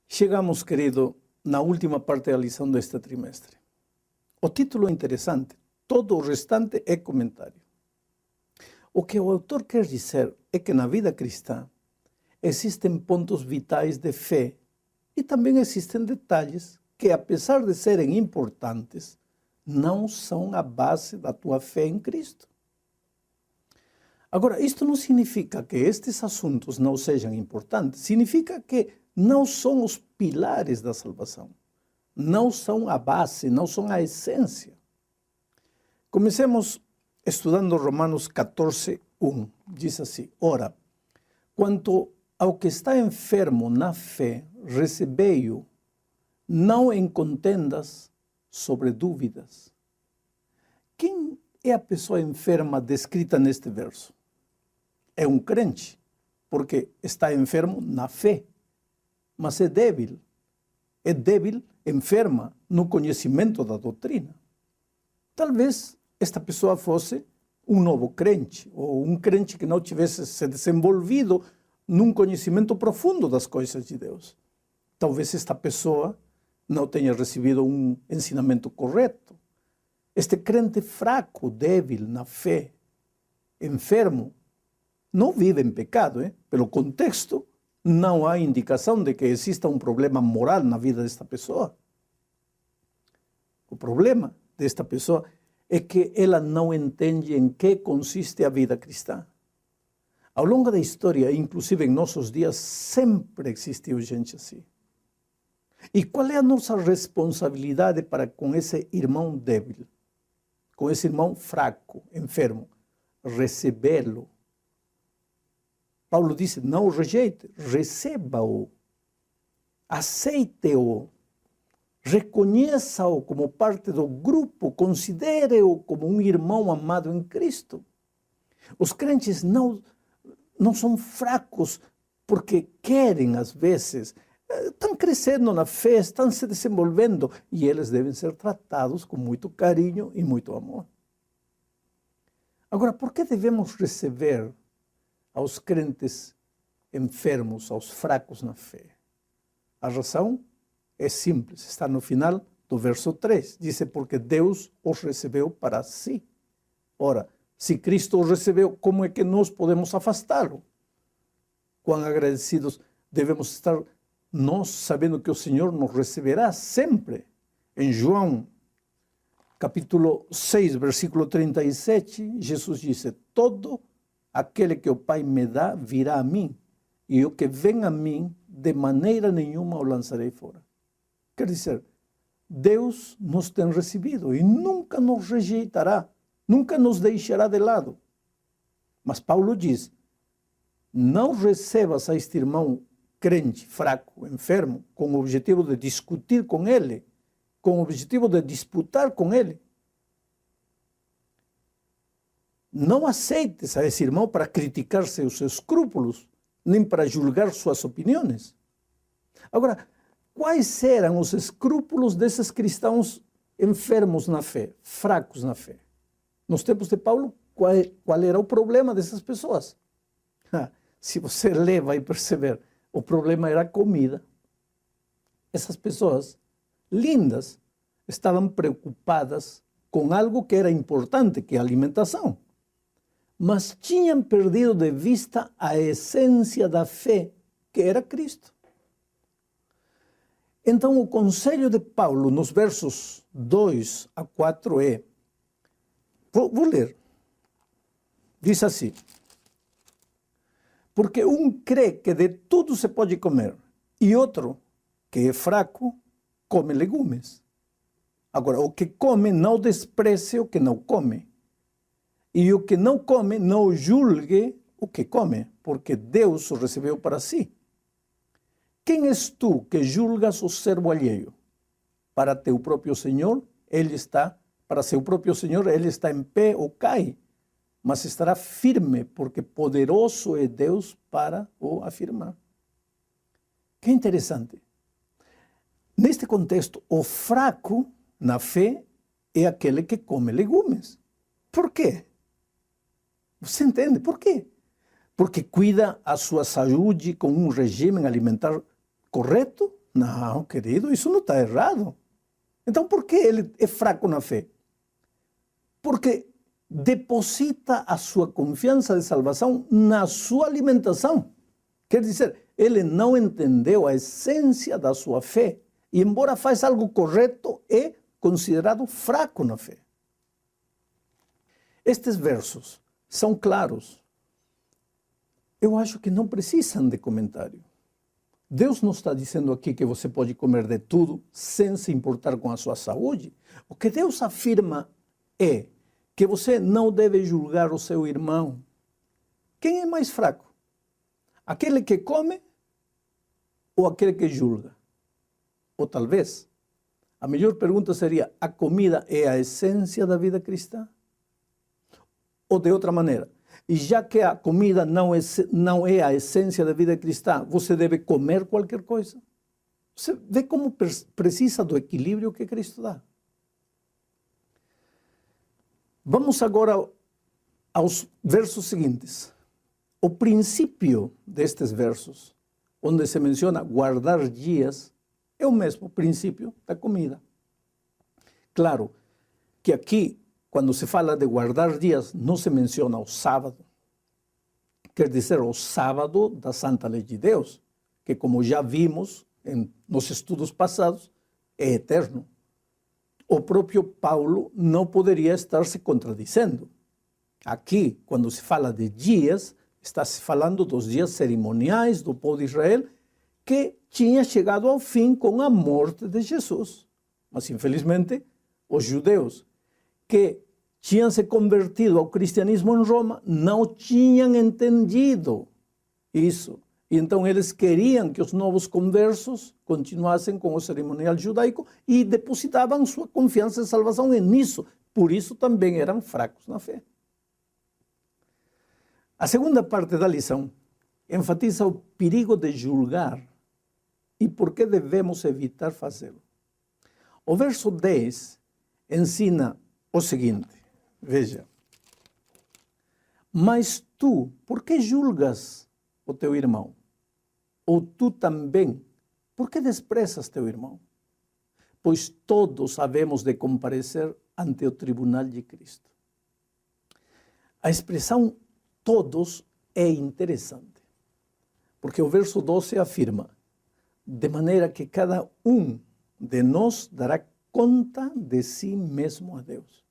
Chegamos, querido, na última parte da lição deste trimestre. O título é interessante, todo o restante é comentário. O que o autor quer dizer é que na vida cristã existem pontos vitais de fé e também existem detalhes que, apesar de serem importantes, não são a base da tua fé em Cristo. Agora, isto não significa que estes assuntos não sejam importantes, significa que não são os pilares da salvação, não são a base, não são a essência. Comecemos estudando Romanos 14, 1. Diz assim: Ora, quanto ao que está enfermo na fé, recebei-o, não em contendas sobre dúvidas. Quem é a pessoa enferma descrita neste verso? É um crente, porque está enfermo na fé, mas é débil, enferma no conhecimento da doutrina. Talvez esta pessoa fosse um novo crente, ou um crente que não tivesse se desenvolvido num conhecimento profundo das coisas de Deus. Talvez esta pessoa não tenha recebido um ensinamento correto. Este crente fraco, débil na fé, enfermo, não vive em pecado, Pelo contexto, não há indicação de que exista um problema moral na vida desta pessoa. O problema desta pessoa é que ela não entende em que consiste a vida cristã. Ao longo da história, inclusive em nossos dias, sempre existiu gente assim. E qual é a nossa responsabilidade para com esse irmão débil, com esse irmão fraco, enfermo? Recebê-lo. Paulo disse, não o rejeite, receba-o, aceite-o, reconheça-o como parte do grupo, considere-o como um irmão amado em Cristo. Os crentes não são fracos porque querem, às vezes, estão crescendo na fé, estão se desenvolvendo, e eles devem ser tratados com muito carinho e muito amor. Agora, por que devemos receber aos crentes enfermos, aos fracos na fé? A razão é simples, está no final do verso 3. Diz, porque Deus os recebeu para si. Ora, se Cristo os recebeu, como é que nós podemos afastá-lo? Quão agradecidos devemos estar nós, sabendo que o Senhor nos receberá sempre. Em João, capítulo 6, versículo 37, Jesus disse, todo aquele que o Pai me dá virá a mim, e o que vem a mim, de maneira nenhuma o lançarei fora. Quer dizer, Deus nos tem recebido e nunca nos rejeitará, nunca nos deixará de lado. Mas Paulo diz, não recebas a este irmão crente, fraco, enfermo, com o objetivo de discutir com ele, com o objetivo de disputar com ele. Não aceites a esse irmão para criticar seus escrúpulos, nem para julgar suas opiniões. Agora, quais eram os escrúpulos desses cristãos enfermos na fé, fracos na fé? Nos tempos de Paulo, qual era o problema dessas pessoas? Se você ler, vai perceber, o problema era a comida. Essas pessoas lindas estavam preocupadas com algo que era importante, que é a alimentação. Mas tinham perdido de vista a essência da fé, que era Cristo. Então, o conselho de Paulo, nos versos 2 a 4 é, vou ler, diz assim, porque um crê que de tudo se pode comer, e outro, que é fraco, come legumes. Agora, o que come, não despreze o que não come. E o que não come, não julgue o que come, porque Deus o recebeu para si. Quem és tu que julgas o servo alheio? Para teu próprio Senhor, para seu próprio Senhor, ele está em pé ou cai, mas estará firme, porque poderoso é Deus para o afirmar. Que interessante. Neste contexto, o fraco na fé é aquele que come legumes. Por quê? Você entende por quê? Porque cuida a sua saúde com um regime alimentar correto? Não, querido, isso não está errado. Então, por que ele é fraco na fé? Porque deposita a sua confiança de salvação na sua alimentação. Quer dizer, ele não entendeu a essência da sua fé. E embora faz algo correto, é considerado fraco na fé. Estes versos são claros. Eu acho que não precisam de comentário. Deus não está dizendo aqui que você pode comer de tudo sem se importar com a sua saúde. O que Deus afirma é que você não deve julgar o seu irmão. Quem é mais fraco? Aquele que come ou aquele que julga? Ou talvez, a melhor pergunta seria, a comida é a essência da vida cristã? Ou de outra maneira, e já que a comida não é a essência da vida cristã, você deve comer qualquer coisa? Você vê como precisa do equilíbrio que Cristo dá. Vamos agora aos versos seguintes. O princípio destes versos, onde se menciona guardar dias, é o mesmo princípio da comida. Claro que aqui, quando se fala de guardar dias, não se menciona o sábado. Quer dizer, o sábado da Santa Lei de Deus, que como já vimos nos estudos passados, é eterno. O próprio Paulo não poderia estar se contradizendo. Aqui, quando se fala de dias, está se falando dos dias cerimoniais do povo de Israel, que tinha chegado ao fim com a morte de Jesus. Mas, infelizmente, os judeus que tinham se convertido ao cristianismo em Roma não tinham entendido isso. E então eles queriam que os novos conversos continuassem com o cerimonial judaico e depositavam sua confiança e salvação nisso. Por isso também eram fracos na fé. A segunda parte da lição enfatiza o perigo de julgar e por que devemos evitar fazê-lo. O verso 10 ensina o seguinte, veja. Mas tu, por que julgas o teu irmão? Ou tu também, por que desprezas teu irmão? Pois todos havemos de comparecer ante o tribunal de Cristo. A expressão todos é interessante, porque o verso 12 afirma, de maneira que cada um de nós dará conta de si mesmo a Deus.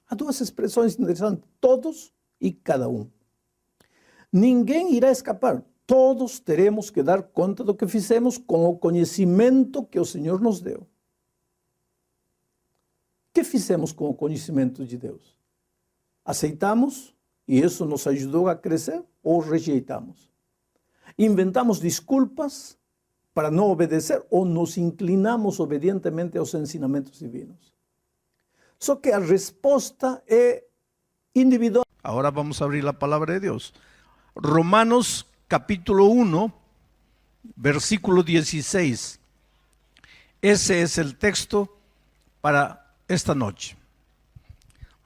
Há duas expressões interessantes, todos e cada um. Ninguém irá escapar. Todos teremos que dar conta do que fizemos com o conhecimento que o Senhor nos deu. O que fizemos com o conhecimento de Deus? Aceitamos e isso nos ajudou a crescer ou rejeitamos? Inventamos desculpas para não obedecer ou nos inclinamos obedientemente aos ensinamentos divinos? Só que a resposta é individual. Ahora vamos a abrir la palabra de Dios. Romanos capítulo 1, versículo 16. Ese es el texto para esta noche.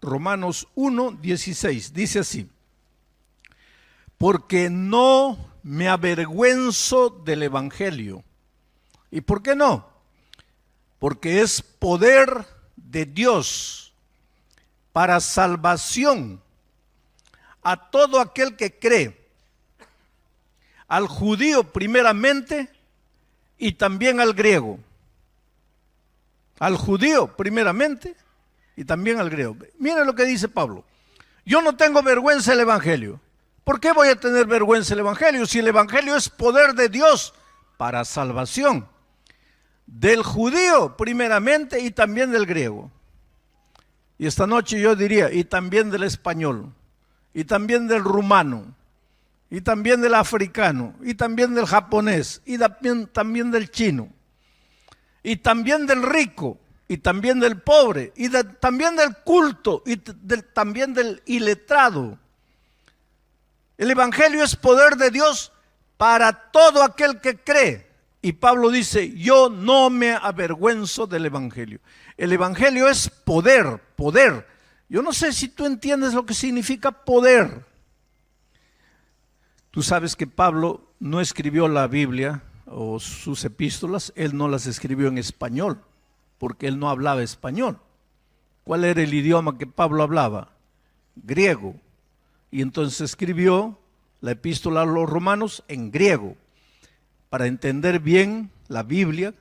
Romanos 1, 16. Dice así. Porque no me avergüenzo del evangelio. ¿Y por qué no? Porque es poder de Dios para salvación a todo aquel que cree, al judío primeramente y también al griego. Al judío primeramente y también al griego. Miren lo que dice Pablo. Yo no tengo vergüenza del evangelio. ¿Por qué voy a tener vergüenza del evangelio? Si el evangelio es poder de Dios para salvación. Del judío primeramente y también del griego. Y esta noche yo diría, y también del español, y también del rumano, y también del africano, y también del japonés, y también del chino, y también del rico, y también del pobre, y también del culto, y también del iletrado. El evangelio es poder de Dios para todo aquel que cree. Y Pablo dice, yo no me avergüenzo del evangelio. El evangelio es poder, poder. Yo no sé si tú entiendes lo que significa poder. Tú sabes que Pablo no escribió la Biblia o sus epístolas, él no las escribió en español, porque él no hablaba español. ¿Cuál era el idioma que Pablo hablaba? Griego. Y entonces escribió la epístola a los romanos en griego. Para entender bien la Biblia,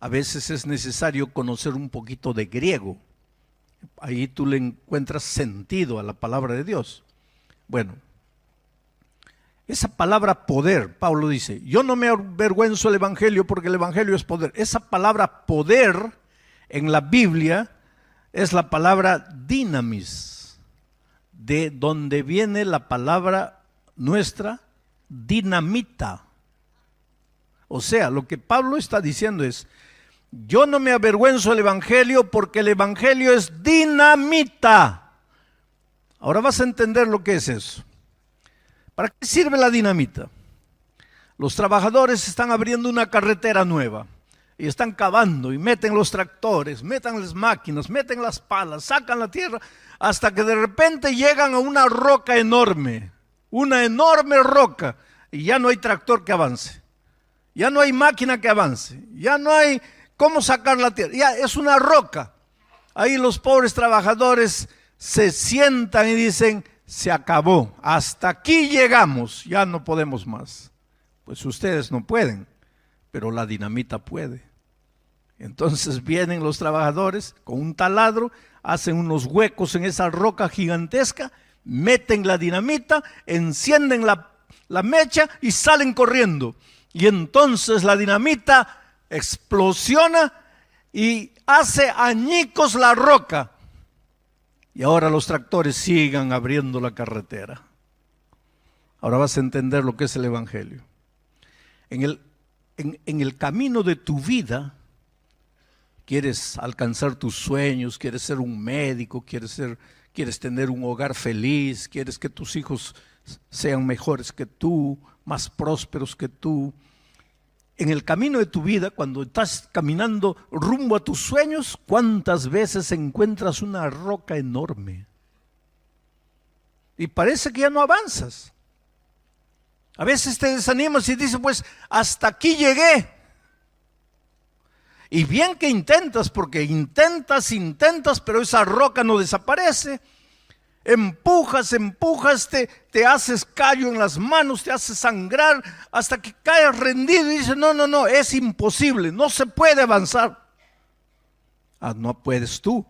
a veces es necesario conocer un poquito de griego. Ahí tú le encuentras sentido a la palabra de Dios. Bueno, esa palabra poder, Pablo dice, yo no me avergüenzo del evangelio porque el evangelio es poder. Esa palabra poder en la Biblia es la palabra dinamis, de donde viene la palabra nuestra dinamita. O sea, lo que Pablo está diciendo es, yo no me avergüenzo del evangelio porque el evangelio es dinamita. Ahora vas a entender lo que es eso. ¿Para qué sirve la dinamita? Los trabajadores están abriendo una carretera nueva y están cavando y meten los tractores, meten las máquinas, meten las palas, sacan la tierra, hasta que de repente llegan a una roca enorme, una enorme roca, y ya no hay tractor que avance, ya no hay máquina que avance, ya no hay cómo sacar la tierra, ya es una roca. Ahí los pobres trabajadores se sientan y dicen, se acabó, hasta aquí llegamos, ya no podemos más. Pues ustedes no pueden, pero la dinamita puede. Entonces vienen los trabajadores con un taladro, hacen unos huecos en esa roca gigantesca, meten la dinamita, encienden la mecha y salen corriendo. Y entonces la dinamita explosiona y hace añicos la roca. Y ahora los tractores sigan abriendo la carretera. Ahora vas a entender lo que es el evangelio. En el camino de tu vida, quieres alcanzar tus sueños, quieres ser un médico, quieres tener un hogar feliz, quieres que tus hijos sean mejores que tú, más prósperos que tú. En el camino de tu vida, cuando estás caminando rumbo a tus sueños, ¿cuántas veces encuentras una roca enorme? Y parece que ya no avanzas. A veces te desanimas y dices, pues hasta aquí llegué. Y bien que intentas, porque intentas, pero esa roca no desaparece. Empujas, te haces callo en las manos, te haces sangrar, hasta que caes rendido y dices, no, es imposible, no se puede avanzar. No puedes tú,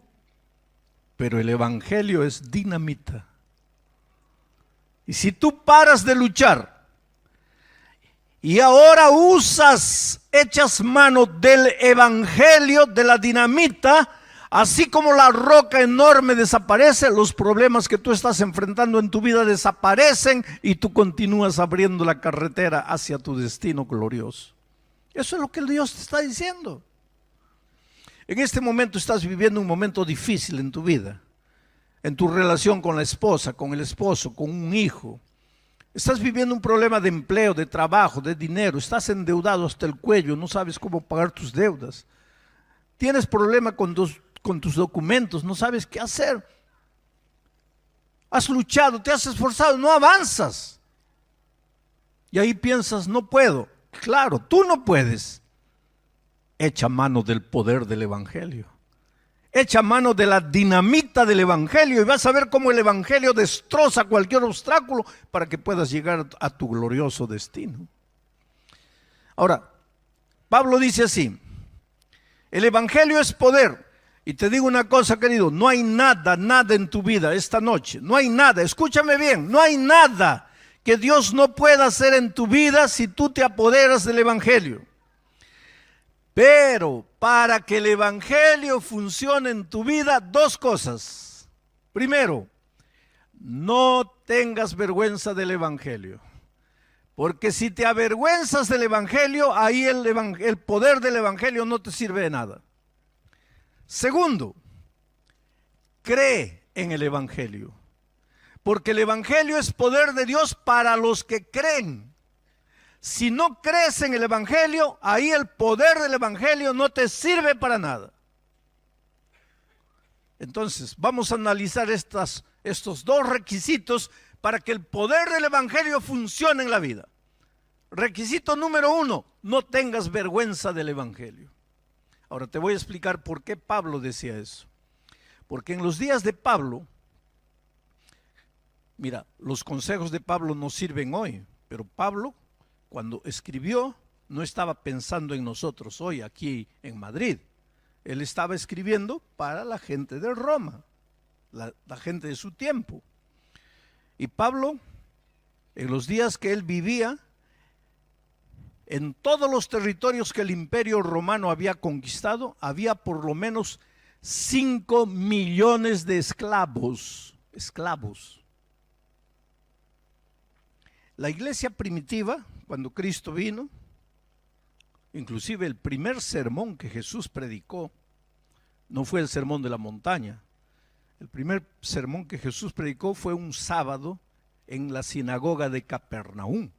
pero el evangelio es dinamita. Y si tú paras de luchar y ahora echas mano del evangelio, de la dinamita, así como la roca enorme desaparece, los problemas que tú estás enfrentando en tu vida desaparecen y tú continúas abriendo la carretera hacia tu destino glorioso. Eso es lo que Dios te está diciendo. En este momento estás viviendo un momento difícil en tu vida, en tu relación con la esposa, con el esposo, con un hijo. Estás viviendo un problema de empleo, de trabajo, de dinero, estás endeudado hasta el cuello, no sabes cómo pagar tus deudas. Tienes problema con tus documentos, no sabes qué hacer. Has luchado, te has esforzado, no avanzas. Y ahí piensas, no puedo. Claro, tú no puedes. Echa mano del poder del evangelio. Echa mano de la dinamita del evangelio y vas a ver cómo el evangelio destroza cualquier obstáculo para que puedas llegar a tu glorioso destino. Ahora, Pablo dice así, el evangelio es poder. Y te digo una cosa, querido, no hay nada en tu vida esta noche, no hay nada, escúchame bien, no hay nada que Dios no pueda hacer en tu vida si tú te apoderas del evangelio. Pero para que el evangelio funcione en tu vida, dos cosas. Primero, no tengas vergüenza del evangelio. Porque si te avergüenzas del evangelio, ahí el poder del evangelio no te sirve de nada. Segundo, cree en el evangelio. Porque el evangelio es poder de Dios para los que creen. Si no crees en el evangelio, ahí el poder del evangelio no te sirve para nada. Entonces, vamos a analizar estos dos requisitos para que el poder del evangelio funcione en la vida. requisito número 1, no tengas vergüenza del evangelio. Ahora te voy a explicar por qué Pablo decía eso. Porque en los días de Pablo, mira, los consejos de Pablo nos sirven hoy, pero Pablo, cuando escribió, no estaba pensando en nosotros hoy, aquí en Madrid. Él estaba escribiendo para la gente de Roma, la gente de su tiempo. Y Pablo, en los días que él vivía, en todos los territorios que el Imperio Romano había conquistado, había por lo menos 5 millones de esclavos. La iglesia primitiva, cuando Cristo vino, inclusive el primer sermón que Jesús predicó, no fue el sermón de la montaña. El primer sermón que Jesús predicó fue un sábado en la sinagoga de Capernaum.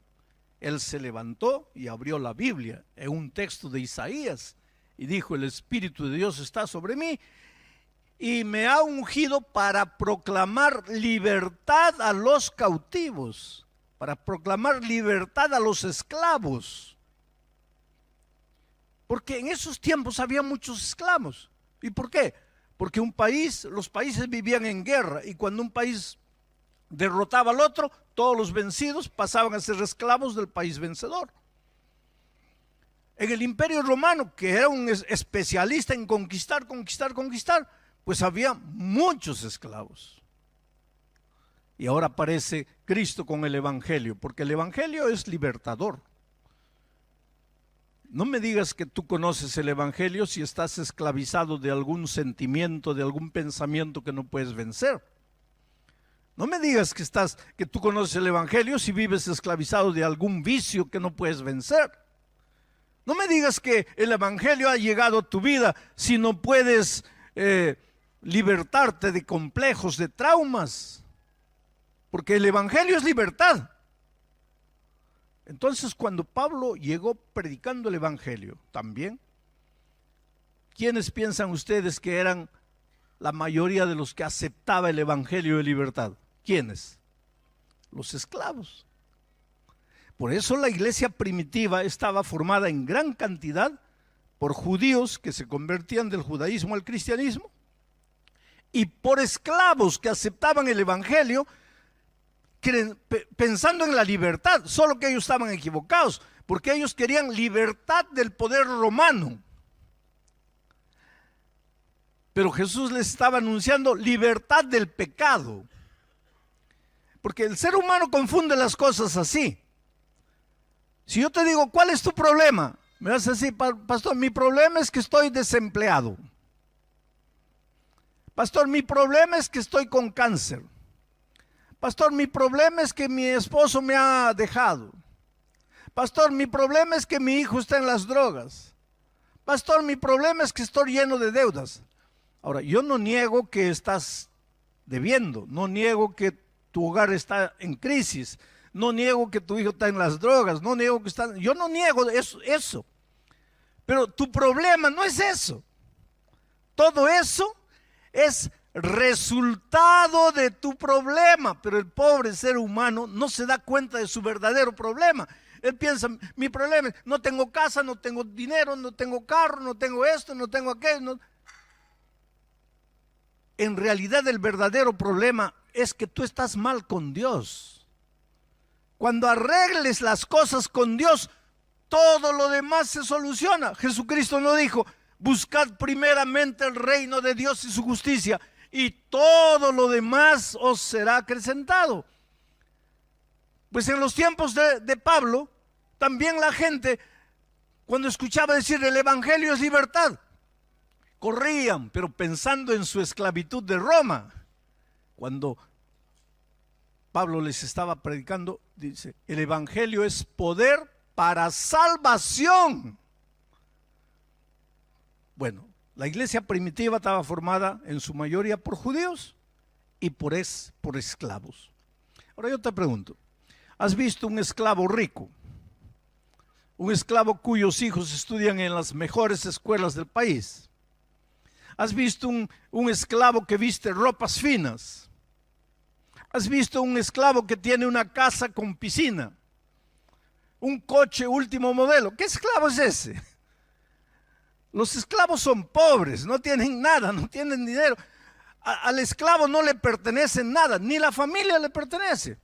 Él se levantó y abrió la Biblia en un texto de Isaías y dijo: el Espíritu de Dios está sobre mí y me ha ungido para proclamar libertad a los cautivos, para proclamar libertad a los esclavos. Porque en esos tiempos había muchos esclavos. ¿Y por qué? Porque los países vivían en guerra, y cuando un país derrotaba al otro, todos los vencidos pasaban a ser esclavos del país vencedor. En el Imperio Romano, que era un especialista en conquistar, pues había muchos esclavos. Y ahora aparece Cristo con el Evangelio, porque el Evangelio es libertador. No me digas que tú conoces el Evangelio si estás esclavizado de algún sentimiento, de algún pensamiento que no puedes vencer. No me digas que tú conoces el Evangelio si vives esclavizado de algún vicio que no puedes vencer. No me digas que el Evangelio ha llegado a tu vida si no puedes libertarte de complejos, de traumas. Porque el Evangelio es libertad. Entonces, cuando Pablo llegó predicando el Evangelio también, ¿quiénes piensan ustedes que eran la mayoría de los que aceptaba el Evangelio de libertad? ¿Quiénes? Los esclavos. Por eso la iglesia primitiva estaba formada en gran cantidad por judíos que se convertían del judaísmo al cristianismo y por esclavos que aceptaban el Evangelio pensando en la libertad, solo que ellos estaban equivocados, porque ellos querían libertad del poder romano. Pero Jesús les estaba anunciando libertad del pecado. Porque el ser humano confunde las cosas así. Si yo te digo, ¿cuál es tu problema? Me vas a decir: pastor, mi problema es que estoy desempleado. Pastor, mi problema es que estoy con cáncer. Pastor, mi problema es que mi esposo me ha dejado. Pastor, mi problema es que mi hijo está en las drogas. Pastor, mi problema es que estoy lleno de deudas. Ahora, yo no niego que estás debiendo, no niego que tu hogar está en crisis, no niego que tu hijo está en las drogas, no niego que yo no niego eso. Pero tu problema no es eso. Todo eso es resultado de tu problema, pero el pobre ser humano no se da cuenta de su verdadero problema. Él piensa: mi problema es no tengo casa, no tengo dinero, no tengo carro, no tengo esto, no tengo aquello. En realidad el verdadero problema es que tú estás mal con Dios. Cuando arregles las cosas con Dios, todo lo demás se soluciona. Jesucristo no dijo: buscad primeramente el reino de Dios y su justicia, y todo lo demás os será acrecentado. Pues en los tiempos de Pablo, también la gente, cuando escuchaba decir el Evangelio es libertad, corrían, pero pensando en su esclavitud de Roma. Cuando Pablo les estaba predicando, dice: el Evangelio es poder para salvación. Bueno, la iglesia primitiva estaba formada en su mayoría por judíos y por esclavos. Ahora yo te pregunto: ¿has visto un esclavo rico? Un esclavo cuyos hijos estudian en las mejores escuelas del país. ¿Has visto un esclavo que viste ropas finas? ¿Has visto un esclavo que tiene una casa con piscina? un coche último modelo. ¿Qué esclavo es ese? Los esclavos son pobres, no tienen nada, no tienen dinero. Al esclavo no le pertenece nada, ni la familia le pertenece.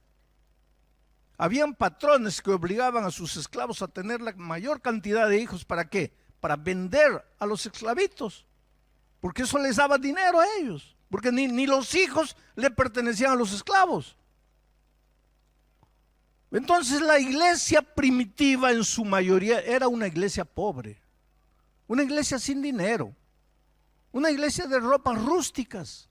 Habían patrones que obligaban a sus esclavos a tener la mayor cantidad de hijos. ¿Para qué? Para vender a los esclavitos, porque eso les daba dinero a ellos, porque ni los hijos le pertenecían a los esclavos. Entonces la iglesia primitiva en su mayoría era una iglesia pobre, una iglesia sin dinero, una iglesia de ropas rústicas.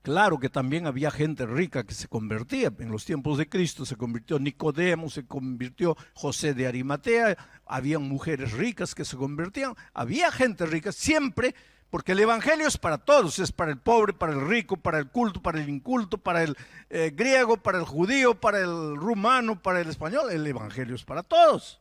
Claro que también había gente rica que se convertía. En los tiempos de Cristo se convirtió Nicodemo, se convirtió José de Arimatea, había mujeres ricas que se convertían, había gente rica siempre, porque el evangelio es para todos, es para el pobre, para el rico, para el culto, para el inculto, para el griego, para el judío, para el rumano, para el español. El evangelio es para todos.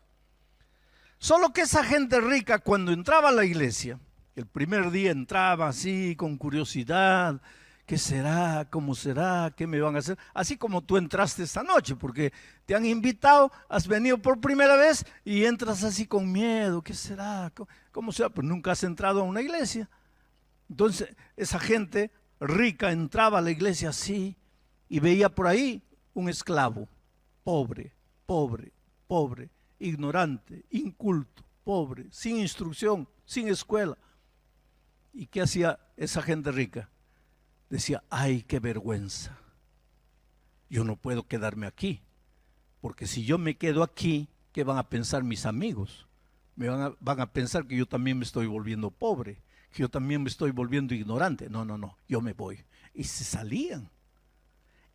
Solo que esa gente rica, cuando entraba a la iglesia, el primer día entraba así con curiosidad. ¿Qué será? ¿Cómo será? ¿Qué me van a hacer? Así como tú entraste esta noche, porque te han invitado, has venido por primera vez y entras así con miedo. ¿Qué será? ¿Cómo será? Pues nunca has entrado a una iglesia. Entonces, esa gente rica entraba a la iglesia así y veía por ahí un esclavo, pobre, pobre, pobre, ignorante, inculto, pobre, sin instrucción, sin escuela. ¿Y qué hacía esa gente rica? Decía, ay, qué vergüenza, yo no puedo quedarme aquí, porque si yo me quedo aquí, ¿qué van a pensar mis amigos? Van a pensar que yo también me estoy volviendo pobre, que yo también me estoy volviendo ignorante. No, yo me voy. Y se salían.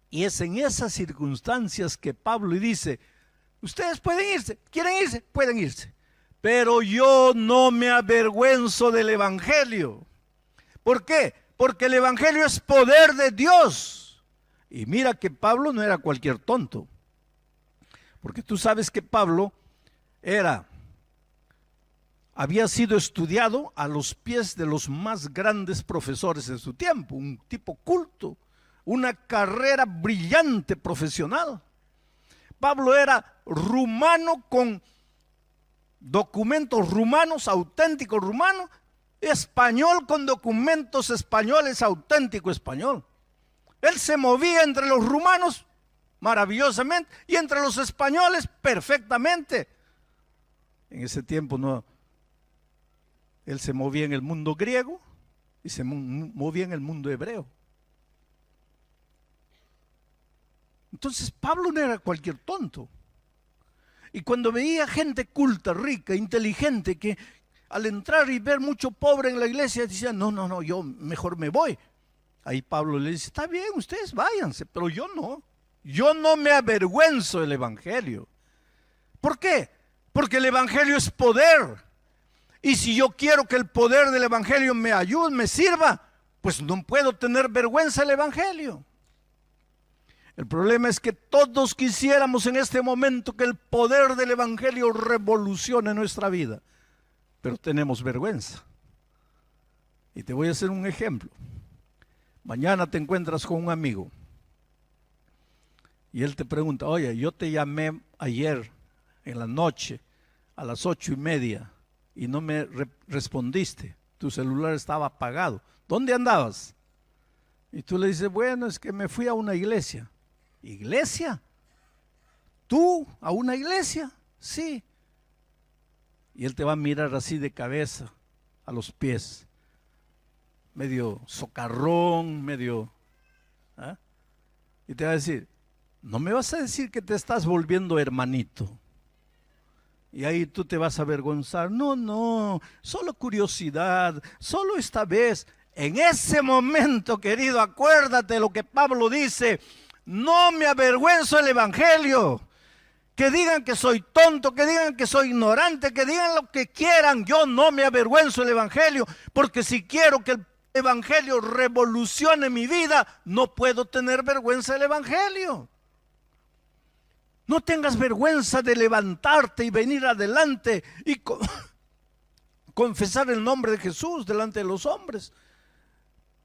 Y es en esas circunstancias que Pablo dice, ustedes pueden irse, quieren irse, pueden irse, pero yo no me avergüenzo del evangelio. ¿Por qué? Porque el evangelio es poder de Dios. Y mira que Pablo no era cualquier tonto. Porque tú sabes que Pablo había sido estudiado a los pies de los más grandes profesores de su tiempo. Un tipo culto, una carrera brillante profesional. Pablo era rumano con documentos rumanos, auténticos rumanos, español con documentos españoles, auténtico español. Él se movía entre los rumanos maravillosamente y entre los españoles perfectamente. En ese tiempo él se movía en el mundo griego y se movía en el mundo hebreo. Entonces Pablo no era cualquier tonto. Y cuando veía gente culta, rica, inteligente, que al entrar y ver mucho pobre en la iglesia, decía, no, yo mejor me voy. Ahí Pablo le dice, está bien, ustedes váyanse, pero yo no me avergüenzo del evangelio. ¿Por qué? Porque el evangelio es poder. Y si yo quiero que el poder del evangelio me ayude, me sirva, pues no puedo tener vergüenza del evangelio. El problema es que todos quisiéramos en este momento que el poder del evangelio revolucione nuestra vida, pero tenemos vergüenza. Y te voy a hacer un ejemplo. Mañana te encuentras con un amigo y él te pregunta, oye, yo te llamé ayer en la noche a las 8:30 y no me respondiste, tu celular estaba apagado, ¿dónde andabas? Y tú le dices, bueno, es que me fui a una iglesia. ¿Iglesia? ¿Tú a una iglesia? Sí. Y él te va a mirar así de cabeza a los pies, medio socarrón, y te va a decir, no me vas a decir que te estás volviendo hermanito. Y ahí tú te vas a avergonzar. No, solo curiosidad, solo esta vez. En ese momento, querido, acuérdate lo que Pablo dice, no me avergüenzo del evangelio. Que digan que soy tonto, que digan que soy ignorante, que digan lo que quieran, yo no me avergüenzo del evangelio, porque si quiero que el evangelio revolucione mi vida, no puedo tener vergüenza del evangelio. No tengas vergüenza de levantarte y venir adelante y confesar el nombre de Jesús delante de los hombres,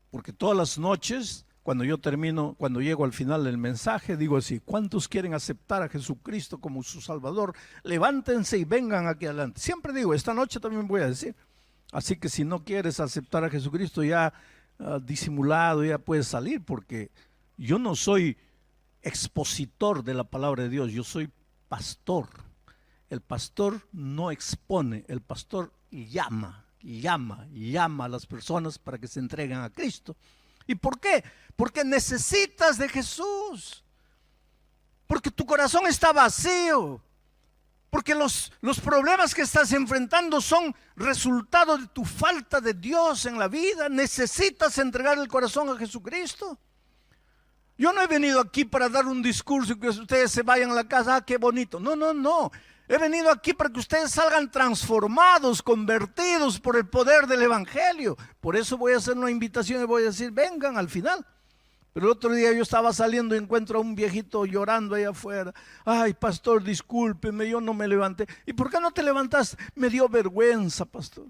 porque todas las noches cuando yo termino, cuando llego al final del mensaje, digo así: ¿cuántos quieren aceptar a Jesucristo como su Salvador? Levántense y vengan aquí adelante. Siempre digo, esta noche también voy a decir. Así que si no quieres aceptar a Jesucristo, ya disimulado, ya puedes salir, porque yo no soy expositor de la palabra de Dios, yo soy pastor. El pastor no expone, el pastor llama a las personas para que se entreguen a Cristo. ¿Y por qué? Porque necesitas de Jesús, porque tu corazón está vacío, porque los problemas que estás enfrentando son resultado de tu falta de Dios en la vida. Necesitas entregar el corazón a Jesucristo. Yo no he venido aquí para dar un discurso y que ustedes se vayan a la casa, qué bonito. No. He venido aquí para que ustedes salgan transformados, convertidos por el poder del Evangelio. Por eso voy a hacer una invitación y voy a decir: vengan al final. Pero el otro día yo estaba saliendo y encuentro a un viejito llorando ahí afuera. Ay, pastor, discúlpeme, yo no me levanté. ¿Y por qué no te levantaste? Me dio vergüenza, pastor.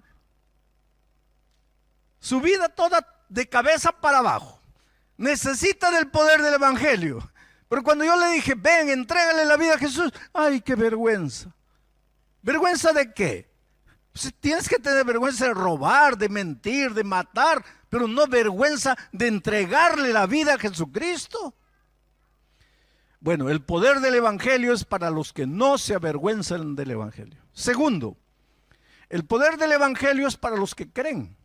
Su vida toda de cabeza para abajo. Necesita del poder del Evangelio. Pero cuando yo le dije: ven, entrégale la vida a Jesús, ay, qué vergüenza. ¿Vergüenza de qué? Pues tienes que tener vergüenza de robar, de mentir, de matar, pero no vergüenza de entregarle la vida a Jesucristo. Bueno, el poder del Evangelio es para los que no se avergüenzan del Evangelio. Segundo, el poder del Evangelio es para los que creen.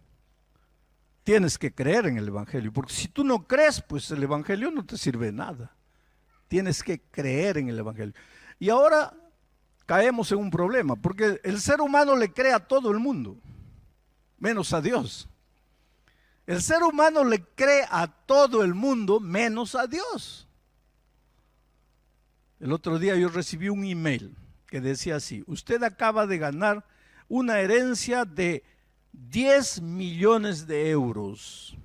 Tienes que creer en el Evangelio, porque si tú no crees, pues el Evangelio no te sirve de nada. Tienes que creer en el Evangelio. Y ahora caemos en un problema, porque el ser humano le cree a todo el mundo, menos a Dios. El ser humano le cree a todo el mundo, menos a Dios. El otro día yo recibí un email que decía así: usted acaba de ganar una herencia de 10 millones de euros.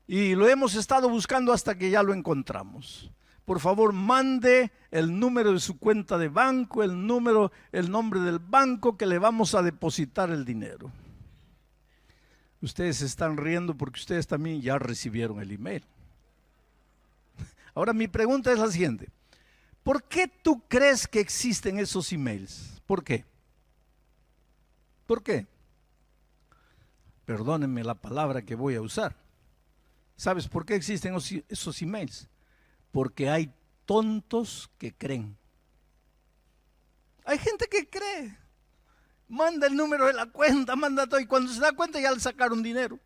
Y lo hemos estado buscando hasta que ya lo encontramos. Por favor, mande el número de su cuenta de banco, el nombre del banco que le vamos a depositar el dinero. Ustedes se están riendo porque ustedes también ya recibieron el email. Ahora mi pregunta es la siguiente: ¿por qué tú crees que existen esos emails? ¿Por qué? ¿Por qué? Perdónenme la palabra que voy a usar. ¿Sabes por qué existen esos emails? Porque hay tontos que creen. Hay gente que cree. Manda el número de la cuenta, manda todo, y cuando se da cuenta ya le sacaron dinero.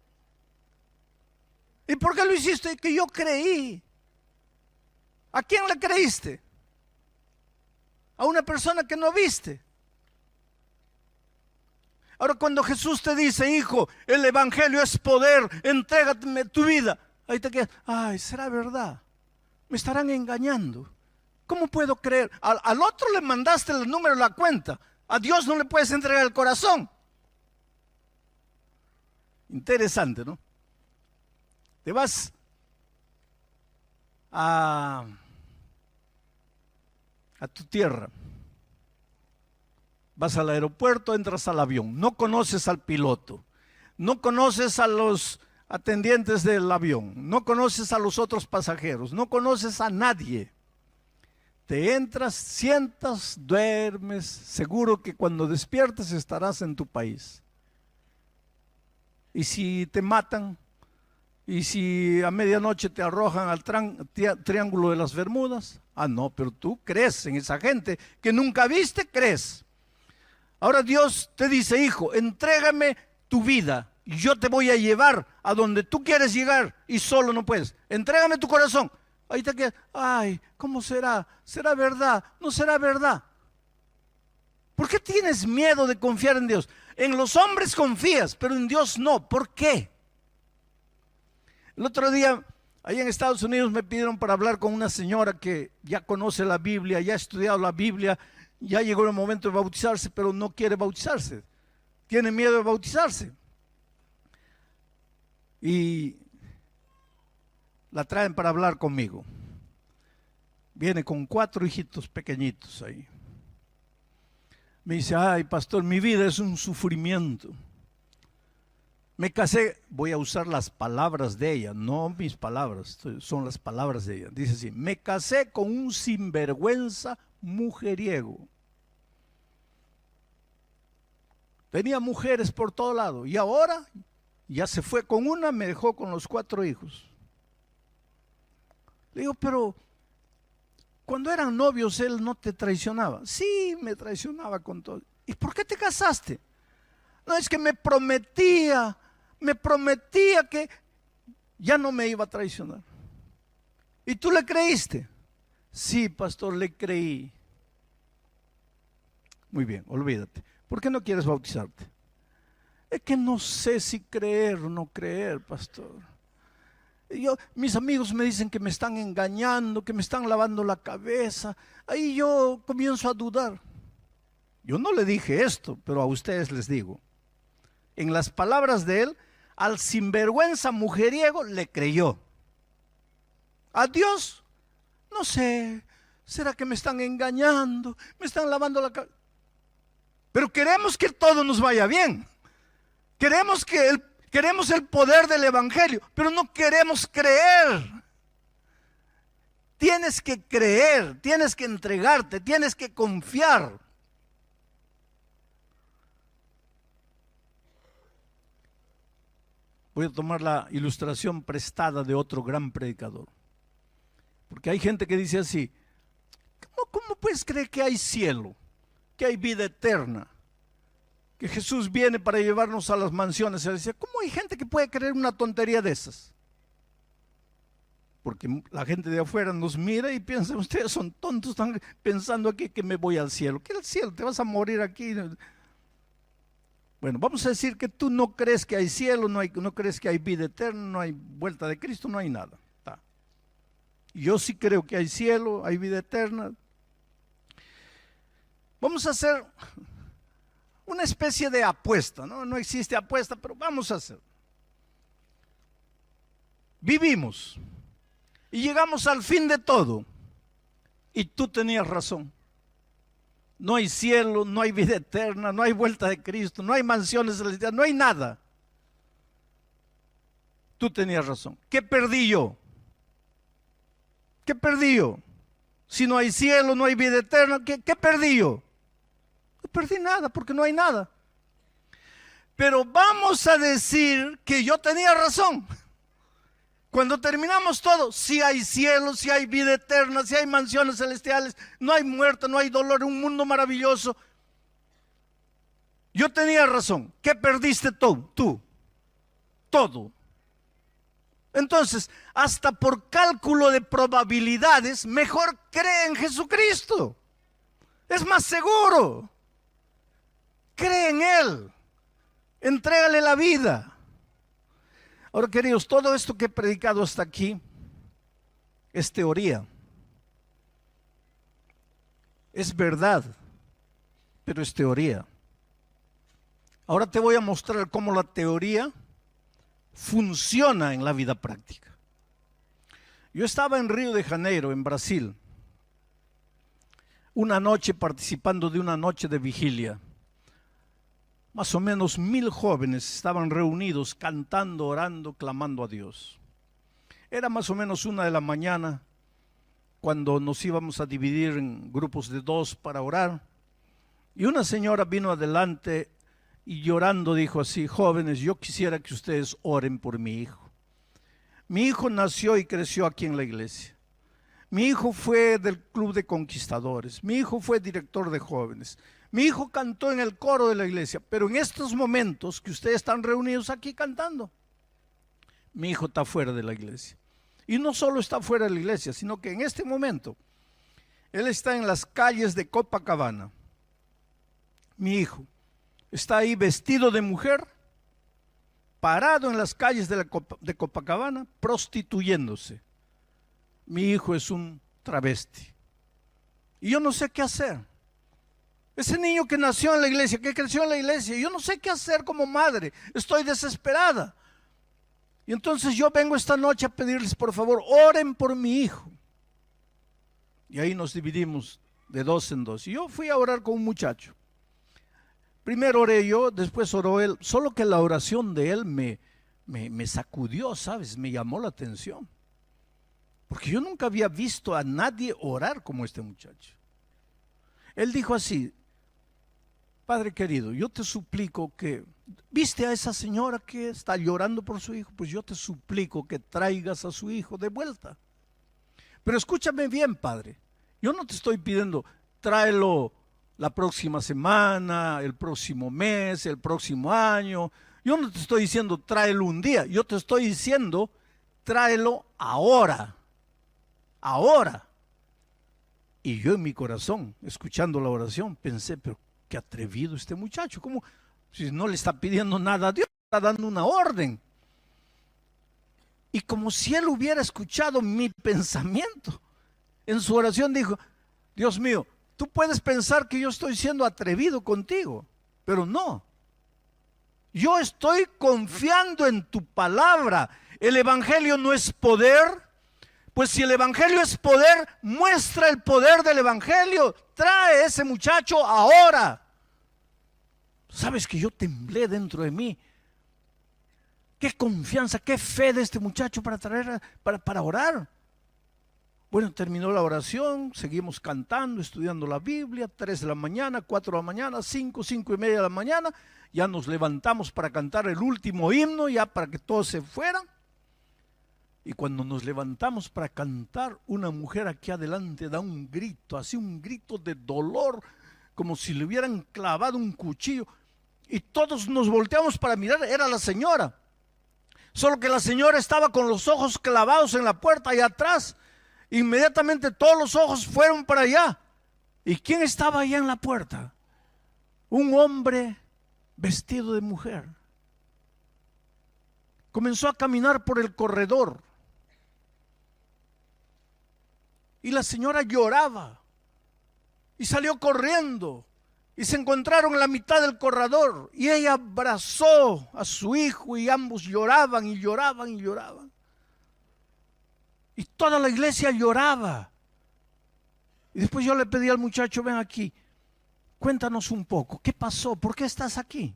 ¿Y por qué lo hiciste? Que yo creí. ¿A quién le creíste? A una persona que no viste. Ahora, cuando Jesús te dice: hijo, el Evangelio es poder, entrégame tu vida, ahí te quedas: ay, ¿será verdad? Me estarán engañando. ¿Cómo puedo creer? Al otro le mandaste el número de la cuenta. A Dios no le puedes entregar el corazón. Interesante, ¿no? Te vas a tu tierra. Vas al aeropuerto, entras al avión. No conoces al piloto. No conoces a los atendientes del avión, no conoces a los otros pasajeros, no conoces a nadie. Te entras, sientas, duermes, seguro que cuando despiertes estarás en tu país. Y si te matan, y si a medianoche te arrojan al Triángulo de las Bermudas, no, pero tú crees en esa gente que nunca viste, crees. Ahora Dios te dice: hijo, entrégame tu vida. Yo te voy a llevar a donde tú quieres llegar y solo no puedes. Entrégame tu corazón. Ahí te quedas: ay, ¿cómo será? ¿Será verdad? ¿No será verdad? ¿Por qué tienes miedo de confiar en Dios? En los hombres confías, pero en Dios no. ¿Por qué? El otro día, allá en Estados Unidos, me pidieron para hablar con una señora que ya conoce la Biblia, ya ha estudiado la Biblia, ya llegó el momento de bautizarse, pero no quiere bautizarse. Tiene miedo de bautizarse. Y la traen para hablar conmigo. Viene con 4 hijitos pequeñitos ahí. Me dice: ay, pastor, mi vida es un sufrimiento. Me casé, voy a usar las palabras de ella, no mis palabras, son las palabras de ella. Dice así: me casé con un sinvergüenza mujeriego. Tenía mujeres por todo lado y ahora ya se fue con una, me dejó con los 4 hijos. Le digo, pero cuando eran novios él no te traicionaba. Sí, me traicionaba con todo. ¿Y por qué te casaste? No, es que me prometía que ya no me iba a traicionar. ¿Y tú le creíste? Sí, pastor, le creí. Muy bien, olvídate. ¿Por qué no quieres bautizarte? Es que no sé si creer o no creer, pastor. Mis amigos me dicen que me están engañando, que me están lavando la cabeza. Ahí yo comienzo a dudar. Yo no le dije esto, pero a ustedes les digo. En las palabras de él, al sinvergüenza mujeriego le creyó. A Dios, no sé, ¿será que me están engañando? Me están lavando la cabeza. Pero queremos que todo nos vaya bien. Queremos el poder del evangelio, pero no queremos creer. Tienes que creer, tienes que entregarte, tienes que confiar. Voy a tomar la ilustración prestada de otro gran predicador. Porque hay gente que dice así: ¿cómo puedes creer que hay cielo, que hay vida eterna, que Jesús viene para llevarnos a las mansiones? Se decía, ¿cómo hay gente que puede creer una tontería de esas? Porque la gente de afuera nos mira y piensa, ustedes son tontos, están pensando aquí que me voy al cielo. ¿Qué es el cielo? Te vas a morir aquí. Bueno, vamos a decir que tú no crees que hay cielo, no crees que hay vida eterna, no hay vuelta de Cristo, no hay nada. Yo sí creo que hay cielo, hay vida eterna. Vamos a hacer una especie de apuesta, ¿no? No existe apuesta, pero vamos a hacer. Vivimos y llegamos al fin de todo y tú tenías razón. No hay cielo, no hay vida eterna, no hay vuelta de Cristo, no hay mansiones celestiales, no hay nada. Tú tenías razón. ¿Qué perdí yo? ¿Qué perdí yo? Si no hay cielo, no hay vida eterna, ¿qué perdí yo? No perdí nada porque no hay nada. Pero vamos a decir que yo tenía razón. Cuando terminamos todo, si hay cielo, si hay vida eterna, si hay mansiones celestiales, no hay muerte, no hay dolor, un mundo maravilloso. Yo tenía razón. ¿Qué perdiste tú? Todo. Entonces, hasta por cálculo de probabilidades, mejor cree en Jesucristo. Es más seguro. Cree en Él. Entrégale la vida. Ahora, queridos, todo esto que he predicado hasta aquí es teoría. Es verdad, pero es teoría. Ahora te voy a mostrar cómo la teoría funciona en la vida práctica. Yo estaba en Río de Janeiro, en Brasil, una noche participando de una noche de vigilia. Más o menos 1000 jóvenes estaban reunidos cantando, orando, clamando a Dios. Era más o menos 1 de la mañana cuando nos íbamos a dividir en grupos de 2 para orar. Y una señora vino adelante y llorando dijo así: jóvenes, yo quisiera que ustedes oren por mi hijo. Mi hijo nació y creció aquí en la iglesia. Mi hijo fue del club de conquistadores. Mi hijo fue director de jóvenes. Mi hijo cantó en el coro de la iglesia, pero en estos momentos que ustedes están reunidos aquí cantando, mi hijo está fuera de la iglesia. Y no solo está fuera de la iglesia, sino que en este momento él está en las calles de Copacabana. Mi hijo está ahí vestido de mujer, parado en las calles de Copacabana, prostituyéndose. Mi hijo es un travesti. Y yo no sé qué hacer. Ese niño que nació en la iglesia, que creció en la iglesia, yo no sé qué hacer como madre, estoy desesperada. Y entonces yo vengo esta noche a pedirles, por favor, oren por mi hijo. Y ahí nos dividimos de 2 en 2. Y yo fui a orar con un muchacho. Primero oré yo, después oró él, solo que la oración de él me sacudió, ¿sabes? Me llamó la atención. Porque yo nunca había visto a nadie orar como este muchacho. Él dijo así: Padre querido, yo te suplico que, ¿viste a esa señora que está llorando por su hijo? Pues yo te suplico que traigas a su hijo de vuelta. Pero escúchame bien, Padre, yo no te estoy pidiendo, tráelo la próxima semana, el próximo mes, el próximo año. Yo no te estoy diciendo tráelo un día, yo te estoy diciendo tráelo ahora. Ahora. Y yo en mi corazón, escuchando la oración, pensé, pero qué atrevido este muchacho, como si no le está pidiendo nada a Dios, está dando una orden. Y como si él hubiera escuchado mi pensamiento, en su oración dijo: Dios mío, tú puedes pensar que yo estoy siendo atrevido contigo, pero no. Yo estoy confiando en tu palabra. El evangelio no es poder. Pues si el evangelio es poder, muestra el poder del evangelio. Trae a ese muchacho ahora. Sabes que yo temblé dentro de mí. Qué confianza, qué fe de este muchacho para orar. Bueno, terminó la oración, seguimos cantando, estudiando la Biblia, 3 de la mañana, 4 de la mañana, 5, 5 y media de la mañana. Ya nos levantamos para cantar el último himno, ya para que todos se fueran. Y cuando nos levantamos para cantar, una mujer aquí adelante da un grito, así un grito de dolor, como si le hubieran clavado un cuchillo. Y todos nos volteamos para mirar, era la señora. Solo que la señora estaba con los ojos clavados en la puerta allá atrás. Inmediatamente todos los ojos fueron para allá. ¿Y quién estaba allá en la puerta? Un hombre vestido de mujer. Comenzó a caminar por el corredor. Y la señora lloraba y salió corriendo y se encontraron en la mitad del corredor y ella abrazó a su hijo y ambos lloraban y lloraban y lloraban. Y toda la iglesia lloraba. Y después yo le pedí al muchacho: ven aquí, cuéntanos un poco, ¿qué pasó? ¿Por qué estás aquí?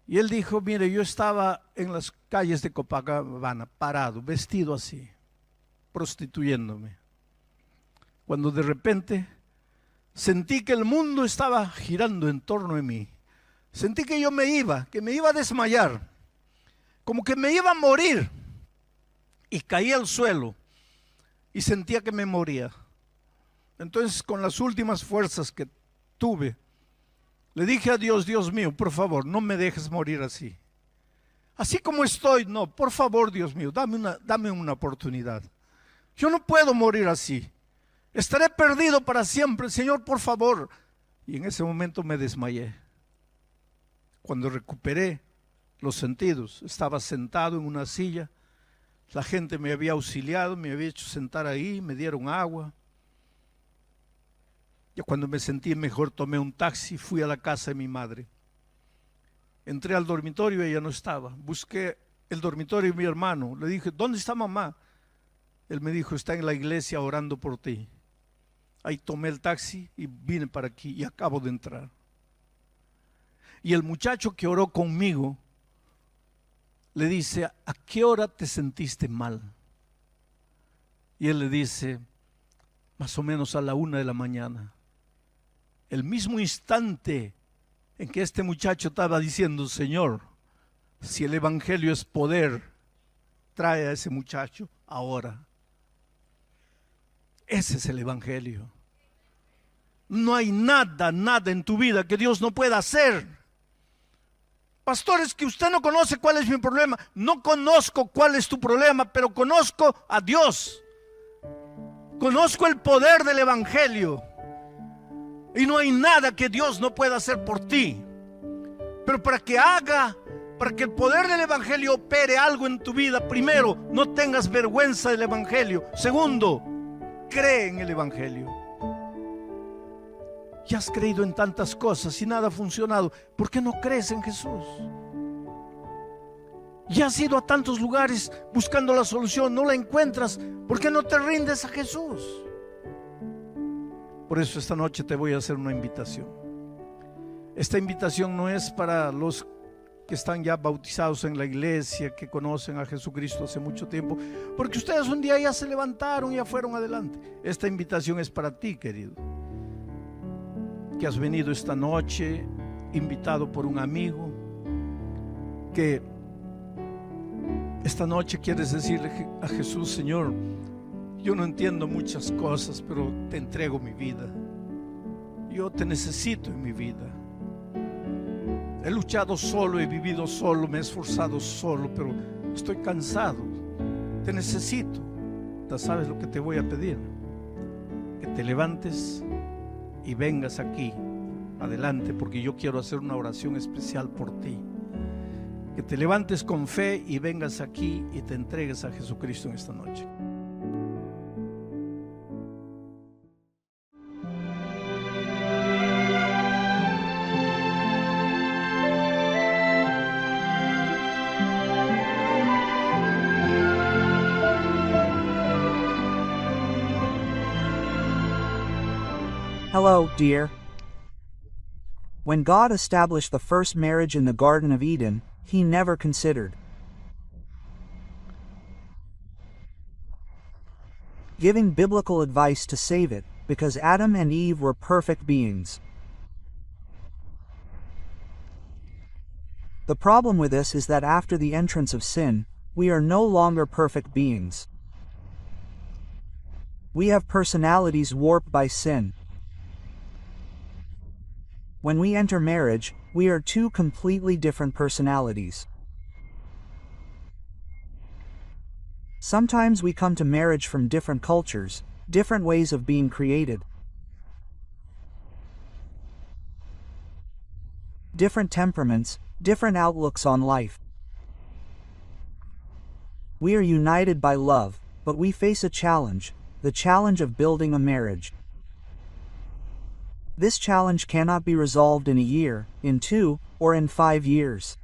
Y él dijo: mire, yo estaba en las calles de Copacabana, parado, vestido así, prostituyéndome, cuando de repente sentí que el mundo estaba girando en torno de mí. Sentí que yo me iba a desmayar, como que me iba a morir, y caí al suelo y sentía que me moría. Entonces, con las últimas fuerzas que tuve, le dije a Dios: Dios mío, por favor, no me dejes morir así. Así como estoy, no, por favor, Dios mío, dame una oportunidad. Yo no puedo morir así. Estaré perdido para siempre, Señor, por favor. Y en ese momento me desmayé. Cuando recuperé los sentidos, estaba sentado en una silla. La gente me había auxiliado, me había hecho sentar ahí, me dieron agua. Ya cuando me sentí mejor, tomé un taxi, fui a la casa de mi madre. Entré al dormitorio y ella no estaba. Busqué el dormitorio de mi hermano. Le dije: ¿dónde está mamá? Él me dijo: está en la iglesia orando por ti. Ahí tomé el taxi y vine para aquí y acabo de entrar. Y el muchacho que oró conmigo le dice: ¿a qué hora te sentiste mal? Y él le dice: más o menos a la 1 de la mañana. El mismo instante en que este muchacho estaba diciendo: Señor, si el evangelio es poder, trae a ese muchacho ahora. Ese es el evangelio. No hay nada en tu vida que Dios no pueda hacer. Pastor, es que usted no conoce cuál es mi problema. No conozco cuál es tu problema, pero conozco a Dios. Conozco el poder del evangelio. Y no hay nada que Dios no pueda hacer por ti. Pero para que el poder del evangelio opere algo en tu vida, primero, no tengas vergüenza del evangelio. Segundo, cree en el evangelio. Ya has creído en tantas cosas y nada ha funcionado. ¿Por qué no crees en Jesús? Ya has ido a tantos lugares buscando la solución, no la encuentras. ¿Por qué no te rindes a Jesús? Por eso esta noche te voy a hacer una invitación. Esta invitación no es para los que están ya bautizados en la iglesia, que conocen a Jesucristo hace mucho tiempo, porque ustedes un día ya se levantaron y ya fueron adelante. Esta invitación es para ti, querido, que has venido esta noche invitado por un amigo, que esta noche quieres decirle a Jesús: Señor, yo no entiendo muchas cosas, pero te entrego mi vida. Yo te necesito en mi vida. He luchado solo, he vivido solo, me he esforzado solo, pero estoy cansado. Te necesito. ¿Ya sabes lo que te voy a pedir? Que te levantes y vengas aquí, adelante, porque yo quiero hacer una oración especial por ti. Que te levantes con fe y vengas aquí y te entregues a Jesucristo en esta noche. Hello, dear. When God established the first marriage in the Garden of Eden, He never considered giving biblical advice to save it, because Adam and Eve were perfect beings. The problem with this is that after the entrance of sin, we are no longer perfect beings. We have personalities warped by sin. When we enter marriage, we are two completely different personalities. Sometimes we come to marriage from different cultures, different ways of being created, different temperaments, different outlooks on life. We are united by love, but we face a challenge, the challenge of building a marriage. This challenge cannot be resolved in a year, in 2, or in 5 years.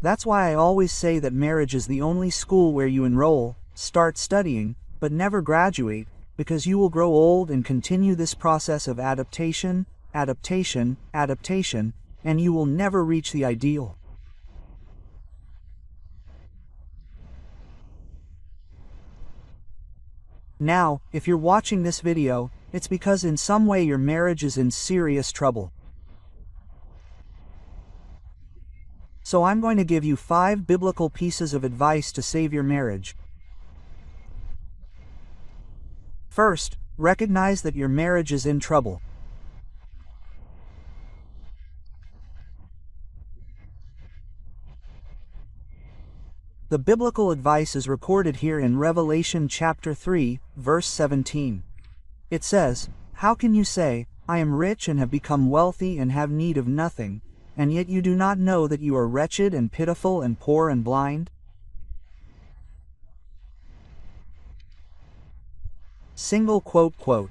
That's why I always say that marriage is the only school where you enroll, start studying, but never graduate, because you will grow old and continue this process of adaptation, adaptation, adaptation, and you will never reach the ideal. Now, if you're watching this video, it's because in some way your marriage is in serious trouble. So I'm going to give you 5 biblical pieces of advice to save your marriage. First, recognize that your marriage is in trouble. The biblical advice is recorded here in Revelation chapter 3, verse 17. It says, "How can you say, I am rich and have become wealthy and have need of nothing, and yet you do not know that you are wretched and pitiful and poor and blind?" Single quote.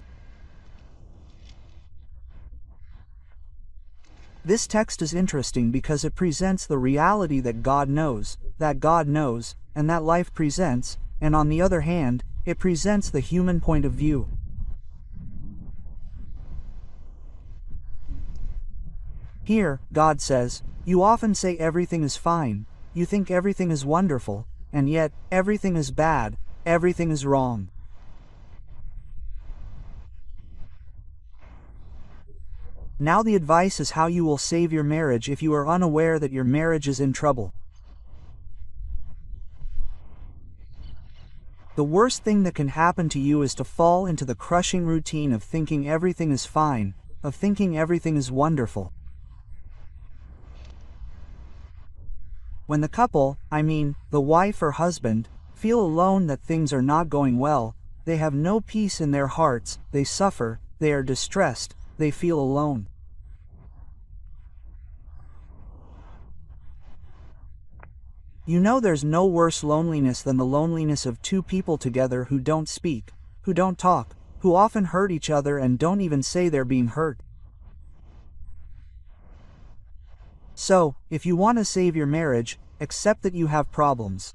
This text is interesting because it presents the reality that God knows, and that life presents, and on the other hand, it presents the human point of view. Here, God says, "You often say everything is fine, you think everything is wonderful, and yet, everything is bad, everything is wrong." Now the advice is how you will save your marriage if you are unaware that your marriage is in trouble. The worst thing that can happen to you is to fall into the crushing routine of thinking everything is fine, of thinking everything is wonderful. When the couple, the wife or husband, feel alone that things are not going well, they have no peace in their hearts, they suffer, they are distressed, they feel alone. You know there's no worse loneliness than the loneliness of two people together who don't speak, who don't talk, who often hurt each other and don't even say they're being hurt. So, if you want to save your marriage, accept that you have problems.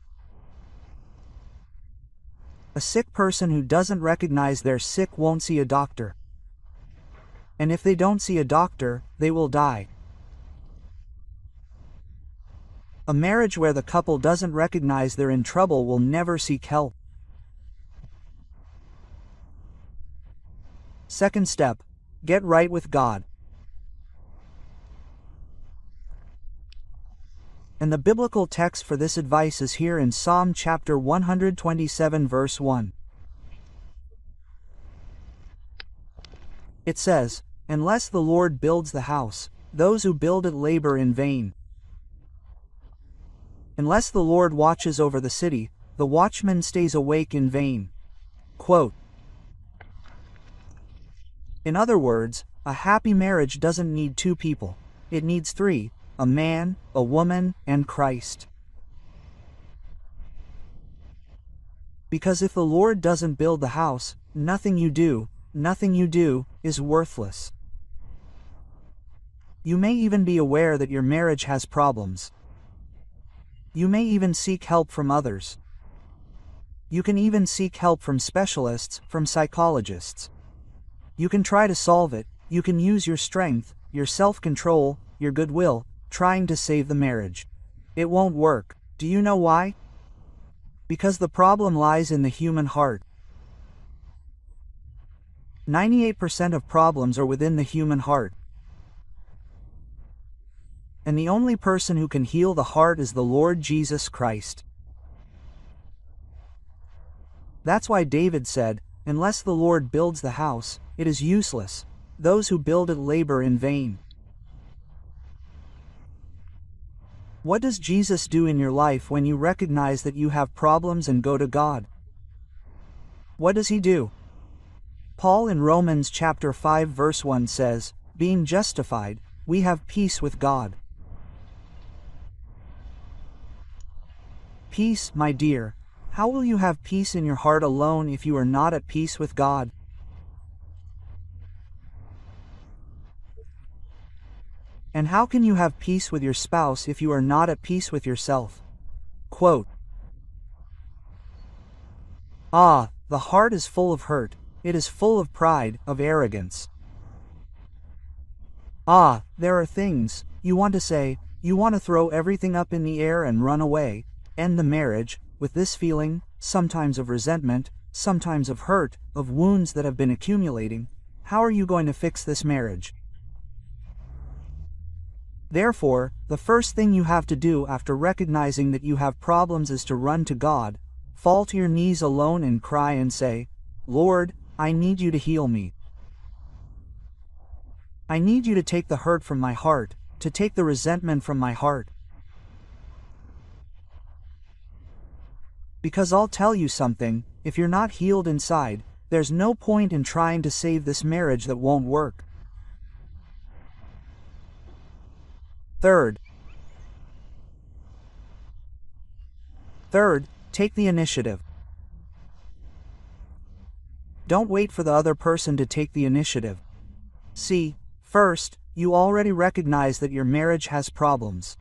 A sick person who doesn't recognize they're sick won't see a doctor. And if they don't see a doctor, they will die. A marriage where the couple doesn't recognize they're in trouble will never seek help. Second step, get right with God. And the biblical text for this advice is here in Psalm chapter 127 verse 1. It says, "Unless the Lord builds the house, those who build it labor in vain. Unless the Lord watches over the city, the watchman stays awake in vain." Quote. In other words, a happy marriage doesn't need two people. It needs three, a man, a woman, and Christ. Because if the Lord doesn't build the house, nothing you do is worthless. You may even be aware that your marriage has problems. You may even seek help from others. You can even seek help from specialists, from psychologists. You can try to solve it. You can use your strength, your self-control, your goodwill, trying to save the marriage. It won't work. Do you know why? Because the problem lies in the human heart. 98% of problems are within the human heart. And the only person who can heal the heart is the Lord Jesus Christ. That's why David said, "Unless the Lord builds the house, it is useless. Those who build it labor in vain." What does Jesus do in your life when you recognize that you have problems and go to God? What does he do? Paul in Romans chapter 5 verse 1 says, "Being justified, we have peace with God." Peace, my dear. How will you have peace in your heart alone if you are not at peace with God? And how can you have peace with your spouse if you are not at peace with yourself? Quote. The heart is full of hurt. It is full of pride, of arrogance. There are things you want to say. You want to throw everything up in the air and run away, end the marriage, with this feeling, sometimes of resentment, sometimes of hurt, of wounds that have been accumulating. How are you going to fix this marriage? Therefore, the first thing you have to do after recognizing that you have problems is to run to God, fall to your knees alone and cry and say, "Lord, I need you to heal me. I need you to take the hurt from my heart, to take the resentment from my heart." Because I'll tell you something, if you're not healed inside, there's no point in trying to save this marriage that won't work. Third, take the initiative. Don't wait for the other person to take the initiative. See, first, you already recognize that your marriage has problems.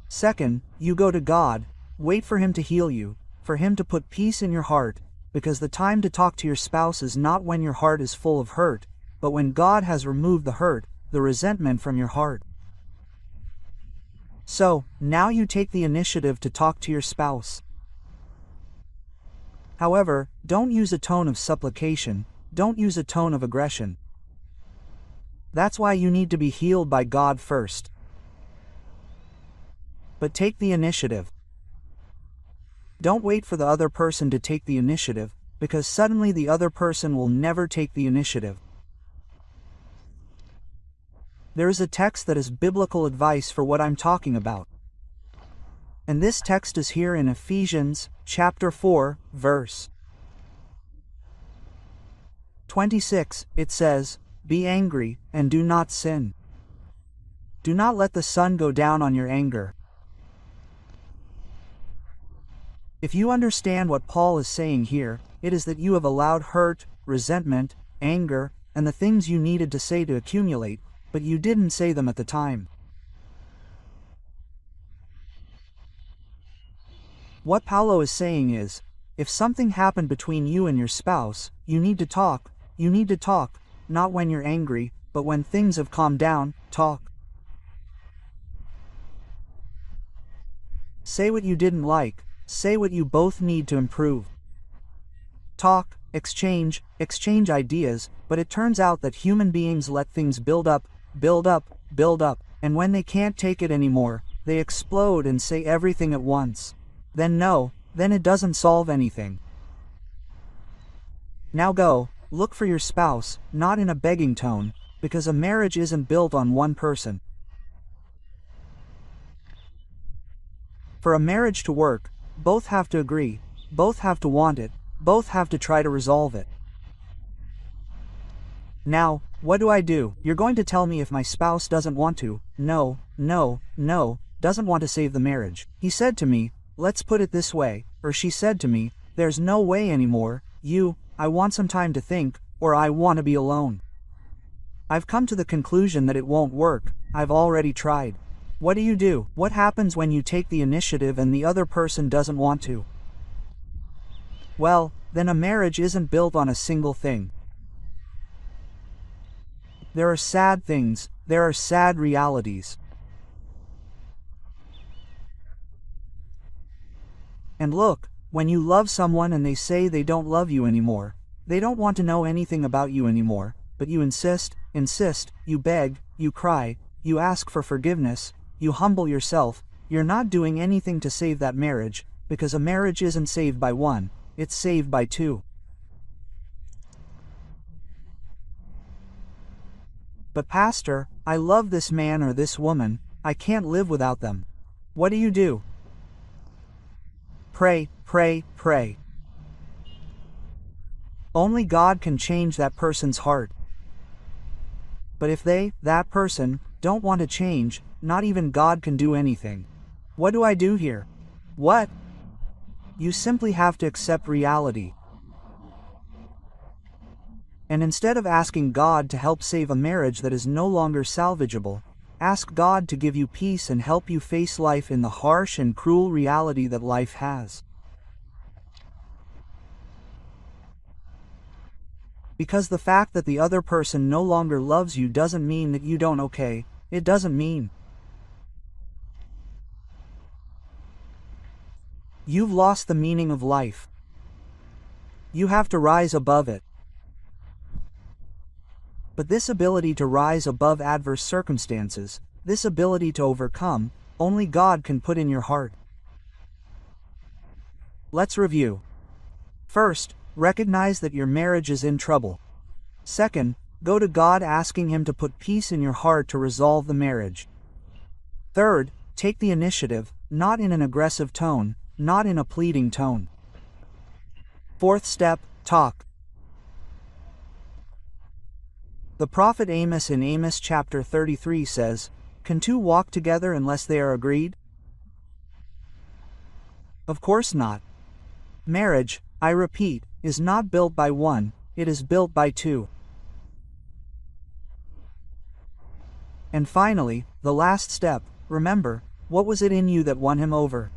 Second, you go to God, wait for Him to heal you, for Him to put peace in your heart, because the time to talk to your spouse is not when your heart is full of hurt, but when God has removed the hurt, the resentment from your heart. So, now you take the initiative to talk to your spouse. However, don't use a tone of supplication, don't use a tone of aggression. That's why you need to be healed by God first. But take the initiative. Don't wait for the other person to take the initiative, because suddenly the other person will never take the initiative. There is a text that is biblical advice for what I'm talking about. And this text is here in Ephesians chapter 4, verse 26. It says, "Be angry, and do not sin. Do not let the sun go down on your anger." If you understand what Paul is saying here, it is that you have allowed hurt, resentment, anger, and the things you needed to say to accumulate, but you didn't say them at the time. What Paulo is saying is, if something happened between you and your spouse, you need to talk, not when you're angry, but when things have calmed down, talk. Say what you didn't like, say what you both need to improve. Talk, exchange ideas, but it turns out that human beings let things build up, and when they can't take it anymore, they explode and say everything at once. Then it doesn't solve anything. Now go, look for your spouse, not in a begging tone, because a marriage isn't built on one person. For a marriage to work, both have to agree, both have to want it, both have to try to resolve it. Now, what do I do? You're going to tell me if my spouse doesn't want to, doesn't want to save the marriage. He said to me, let's put it this way, or she said to me, there's no way anymore, I want some time to think, or I want to be alone. I've come to the conclusion that it won't work, I've already tried. What do? What happens when you take the initiative and the other person doesn't want to? Well, then a marriage isn't built on a single thing. There are sad things, there are sad realities. And look, when you love someone and they say they don't love you anymore, they don't want to know anything about you anymore, but you insist, you beg, you cry, you ask for forgiveness, you humble yourself, you're not doing anything to save that marriage, because a marriage isn't saved by one, it's saved by two. But Pastor, I love this man or this woman, I can't live without them. What do? Pray. Only God can change that person's heart. But if that person, don't want to change, not even God can do anything. What do I do here? What? You simply have to accept reality. And instead of asking God to help save a marriage that is no longer salvageable, ask God to give you peace and help you face life in the harsh and cruel reality that life has. Because the fact that the other person no longer loves you doesn't mean that you don't okay, it doesn't mean you've lost the meaning of life. You have to rise above it. But this ability to rise above adverse circumstances, this ability to overcome, only God can put in your heart. Let's review. First, recognize that your marriage is in trouble. Second, go to God asking Him to put peace in your heart to resolve the marriage. Third, take the initiative, not in an aggressive tone, not in a pleading tone. Fourth step, talk. The prophet Amos in Amos chapter 33 says, "Can two walk together unless they are agreed?" Of course not. Marriage, I repeat, is not built by one, it is built by two. And finally, the last step, remember, what was it in you that won him over?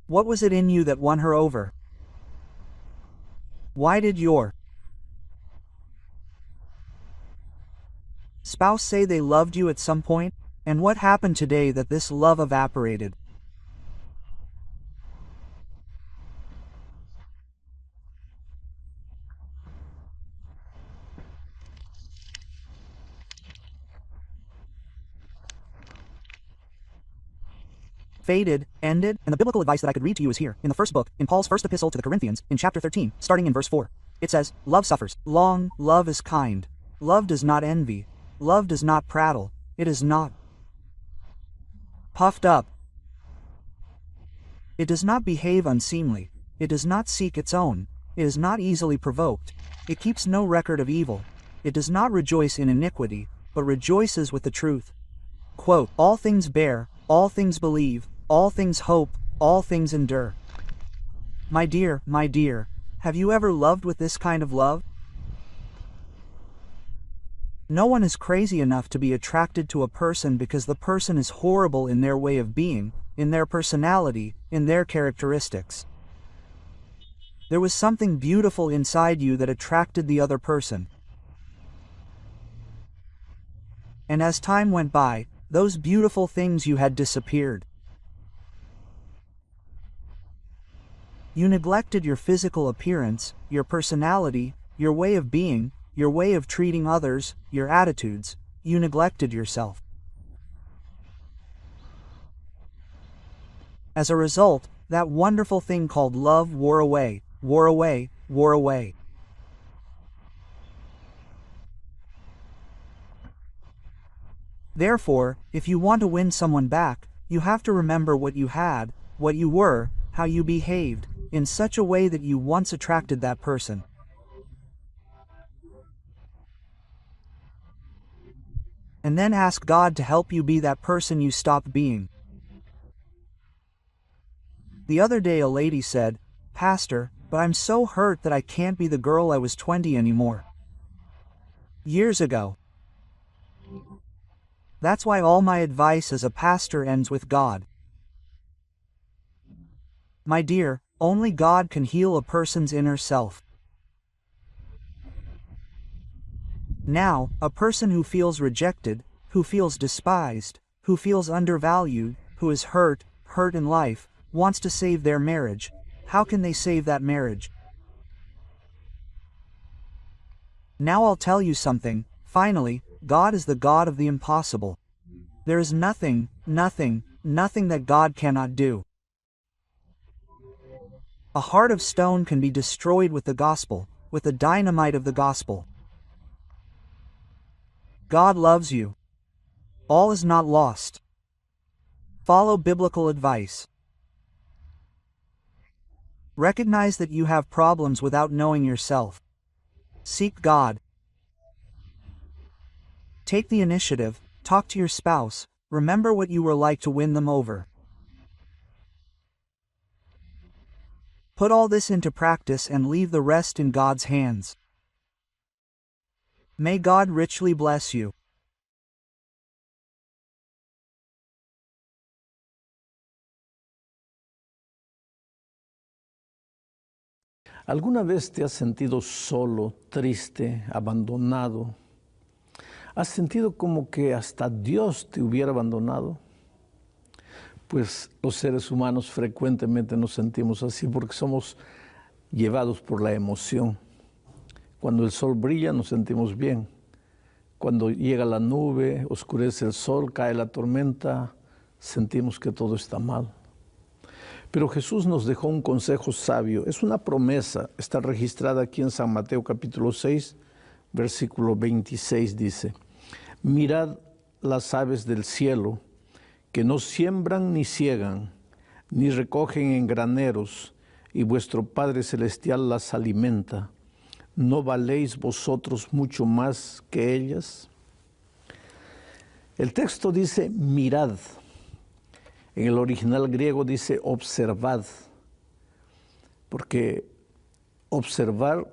What was it in you that won her over? Why did your spouse say they loved you at some point? And what happened today that this love evaporated? Faded, ended, and the biblical advice that I could read to you is here, in the first book, in Paul's first epistle to the Corinthians, in chapter 13, starting in verse 4. It says, "Love suffers long, love is kind. Love does not envy. Love does not prattle. It is not puffed up. It does not behave unseemly. It does not seek its own. It is not easily provoked. It keeps no record of evil. It does not rejoice in iniquity, but rejoices with the truth." Quote, "All things bear, all things believe, all things hope, all things endure." My dear, have you ever loved with this kind of love? No one is crazy enough to be attracted to a person because the person is horrible in their way of being, in their personality, in their characteristics. There was something beautiful inside you that attracted the other person. And as time went by, those beautiful things you had disappeared. You neglected your physical appearance, your personality, your way of being, your way of treating others, your attitudes. You neglected yourself. As a result, that wonderful thing called love wore away, wore away, wore away. Therefore, if you want to win someone back, you have to remember what you had, what you were, how you behaved, in such a way that you once attracted that person. And then ask God to help you be that person you stopped being. The other day a lady said, "Pastor, but I'm so hurt that I can't be the girl I was 20 anymore. Years ago." That's why all my advice as a pastor ends with God. My dear, only God can heal a person's inner self. Now, a person who feels rejected, who feels despised, who feels undervalued, who is hurt in life, wants to save their marriage. How can they save that marriage? Now I'll tell you something. Finally, God is the God of the impossible. There is nothing that God cannot do. A heart of stone can be destroyed with the gospel, with the dynamite of the gospel. God loves you. All is not lost. Follow biblical advice. Recognize that you have problems without knowing yourself. Seek God. Take the initiative, talk to your spouse, remember what you were like to win them over. Put all this into practice and leave the rest in God's hands. May God richly bless you. ¿Alguna vez te has sentido solo, triste, abandonado? ¿Has sentido como que hasta Dios te hubiera abandonado? Pues los seres humanos frecuentemente nos sentimos así porque somos llevados por la emoción. Cuando el sol brilla nos sentimos bien. Cuando llega la nube, oscurece el sol, cae la tormenta, sentimos que todo está mal. Pero Jesús nos dejó un consejo sabio. Es una promesa, está registrada aquí en San Mateo capítulo 6, versículo 26 dice: mirad las aves del cielo, que no siembran ni ciegan, ni recogen en graneros, y vuestro Padre Celestial las alimenta. ¿No valéis vosotros mucho más que ellas? El texto dice mirad. En el original griego dice observad, porque observar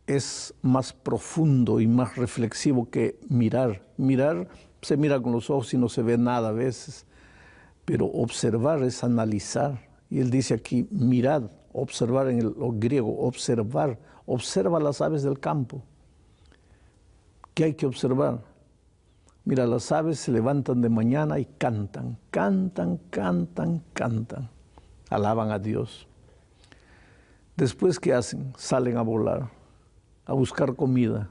es más profundo y más reflexivo que mirar. Mirar se mira con los ojos y no se ve nada a veces, pero observar es analizar. Y él dice aquí mirad, observar en el griego, observar, observa las aves del campo. ¿Qué hay que observar? Mira, las aves se levantan de mañana y cantan, cantan, cantan, cantan. Alaban a Dios. Después, ¿qué hacen? Salen a volar, a buscar comida.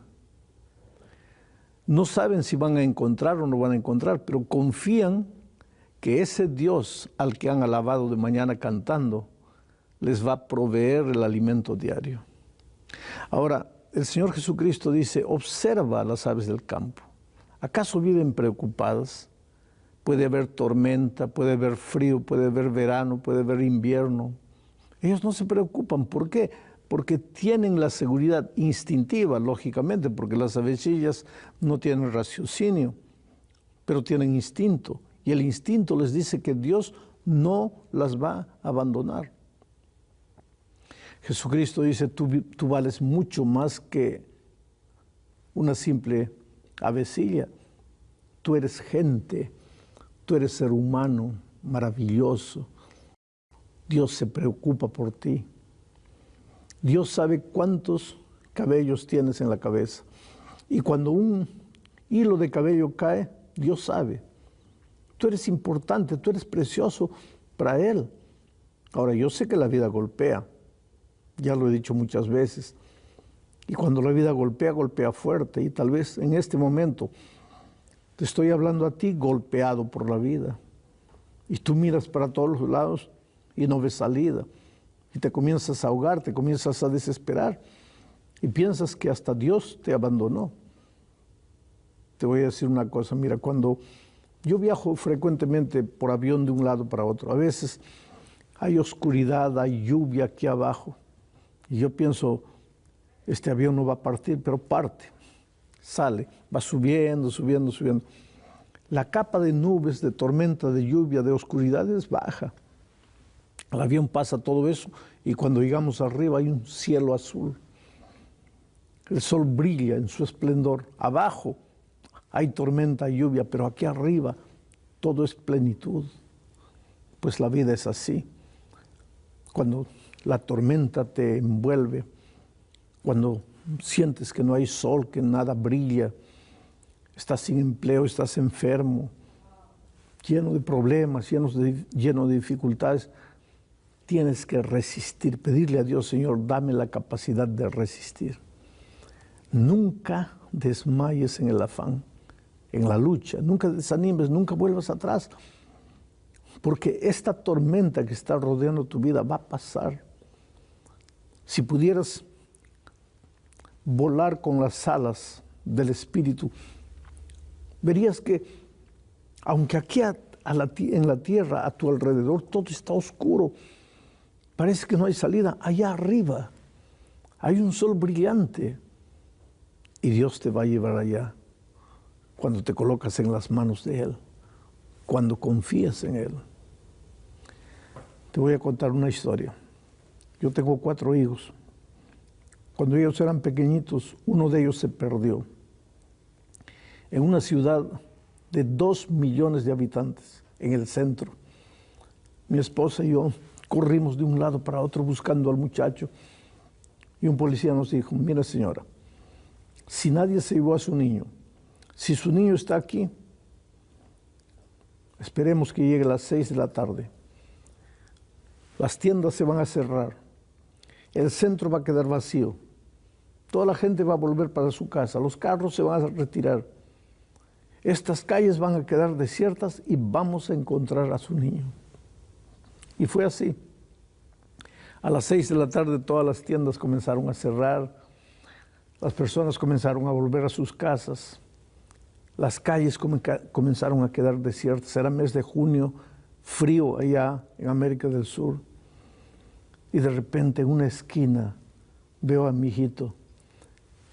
No saben si van a encontrar o no van a encontrar, pero confían que ese Dios al que han alabado de mañana cantando les va a proveer el alimento diario. Ahora, el Señor Jesucristo dice, observa las aves del campo. ¿Acaso viven preocupadas? Puede haber tormenta, puede haber frío, puede haber verano, puede haber invierno. Ellos no se preocupan. ¿Por qué? Porque tienen la seguridad instintiva, lógicamente, porque las avecillas no tienen raciocinio, pero tienen instinto. Y el instinto les dice que Dios no las va a abandonar. Jesucristo dice, tú vales mucho más que una simple avecilla. Tú eres gente, tú eres ser humano maravilloso. Dios se preocupa por ti. Dios sabe cuántos cabellos tienes en la cabeza. Y cuando un hilo de cabello cae, Dios sabe. Tú eres importante, tú eres precioso para Él. Ahora, yo sé que la vida golpea. Ya lo he dicho muchas veces. Y cuando la vida golpea, golpea fuerte. Y tal vez en este momento te estoy hablando a ti golpeado por la vida. Y tú miras para todos los lados y no ves salida. Y te comienzas a ahogar, te comienzas a desesperar. Y piensas que hasta Dios te abandonó. Te voy a decir una cosa, mira, cuando yo viajo frecuentemente por avión de un lado para otro, a veces hay oscuridad, hay lluvia aquí abajo. Y yo pienso, este avión no va a partir, pero parte, sale, va subiendo, subiendo, subiendo. La capa de nubes, de tormenta, de lluvia, de oscuridad es baja. El avión pasa todo eso y cuando llegamos arriba hay un cielo azul. El sol brilla en su esplendor. Abajo hay tormenta y lluvia, pero aquí arriba todo es plenitud. Pues la vida es así. Cuando la tormenta te envuelve, cuando sientes que no hay sol, que nada brilla, estás sin empleo, estás enfermo, lleno de problemas, lleno de dificultades, tienes que resistir, pedirle a Dios, Señor, dame la capacidad de resistir. Nunca desmayes en el afán, en la lucha, nunca desanimes, nunca vuelvas atrás, porque esta tormenta que está rodeando tu vida va a pasar. Si pudieras volar con las alas del Espíritu, verías que, aunque aquí en la tierra, a tu alrededor, todo está oscuro, parece que no hay salida, allá arriba hay un sol brillante y Dios te va a llevar allá cuando te colocas en las manos de Él, cuando confías en Él. Te voy a contar una historia. Yo tengo 4 hijos. Cuando ellos eran pequeñitos, uno de ellos se perdió en una ciudad de 2 millones de habitantes, en el centro. Mi esposa y yo corrimos de un lado para otro buscando al muchacho y un policía nos dijo, mira señora, si nadie se llevó a su niño, si su niño está aquí, esperemos que llegue a las 6 de la tarde. Las tiendas se van a cerrar, el centro va a quedar vacío, toda la gente va a volver para su casa, los carros se van a retirar, estas calles van a quedar desiertas y vamos a encontrar a su niño. Y fue así. A las 6 de la tarde todas las tiendas comenzaron a cerrar, las personas comenzaron a volver a sus casas, las calles comenzaron a quedar desiertas. Era mes de junio, frío allá en América del Sur. Y de repente en una esquina veo a mi hijito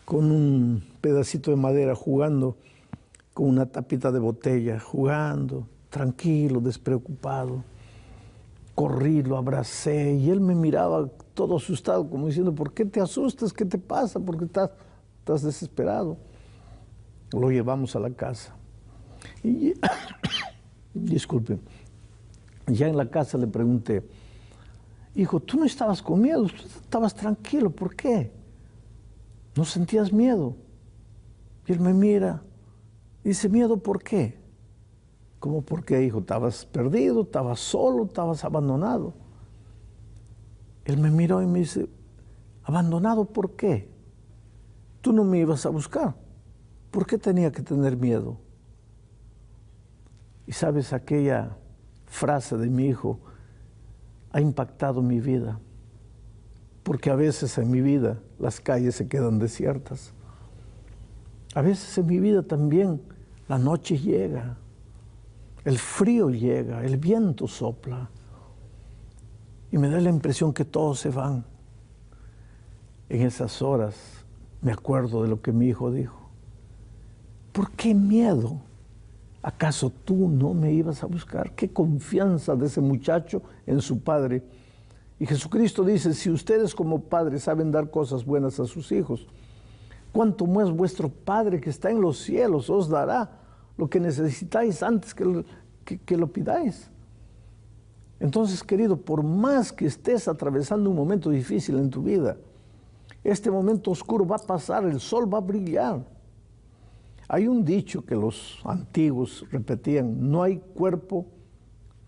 con un pedacito de madera jugando con una tapita de botella, jugando, tranquilo, despreocupado. Corrí, lo abracé y él me miraba todo asustado, como diciendo, ¿por qué te asustas? ¿Qué te pasa? ¿Por qué estás desesperado? Lo llevamos a la casa. Y, disculpe, ya en la casa le pregunté, hijo, tú no estabas con miedo, tú estabas tranquilo, ¿por qué? ¿No sentías miedo? Y él me mira y dice, ¿miedo por qué? ¿Cómo por qué, hijo? ¿Estabas perdido? ¿Estabas solo? ¿Estabas abandonado? Él me miró y me dice, ¿abandonado por qué? Tú no me ibas a buscar. ¿Por qué tenía que tener miedo? Y sabes, aquella frase de mi hijo ha impactado mi vida, porque a veces en mi vida las calles se quedan desiertas. A veces en mi vida también la noche llega, el frío llega, el viento sopla y me da la impresión que todos se van. En esas horas me acuerdo de lo que mi hijo dijo. ¿Por qué miedo? ¿Acaso tú no me ibas a buscar? Qué confianza de ese muchacho en su padre. Y Jesucristo dice, si ustedes como padres saben dar cosas buenas a sus hijos, cuánto más vuestro Padre que está en los cielos os dará lo que necesitáis antes que lo pidáis. Entonces, querido, por más que estés atravesando un momento difícil en tu vida, Este momento oscuro va a pasar, el sol va a brillar. Hay un dicho que los antiguos repetían: no hay cuerpo,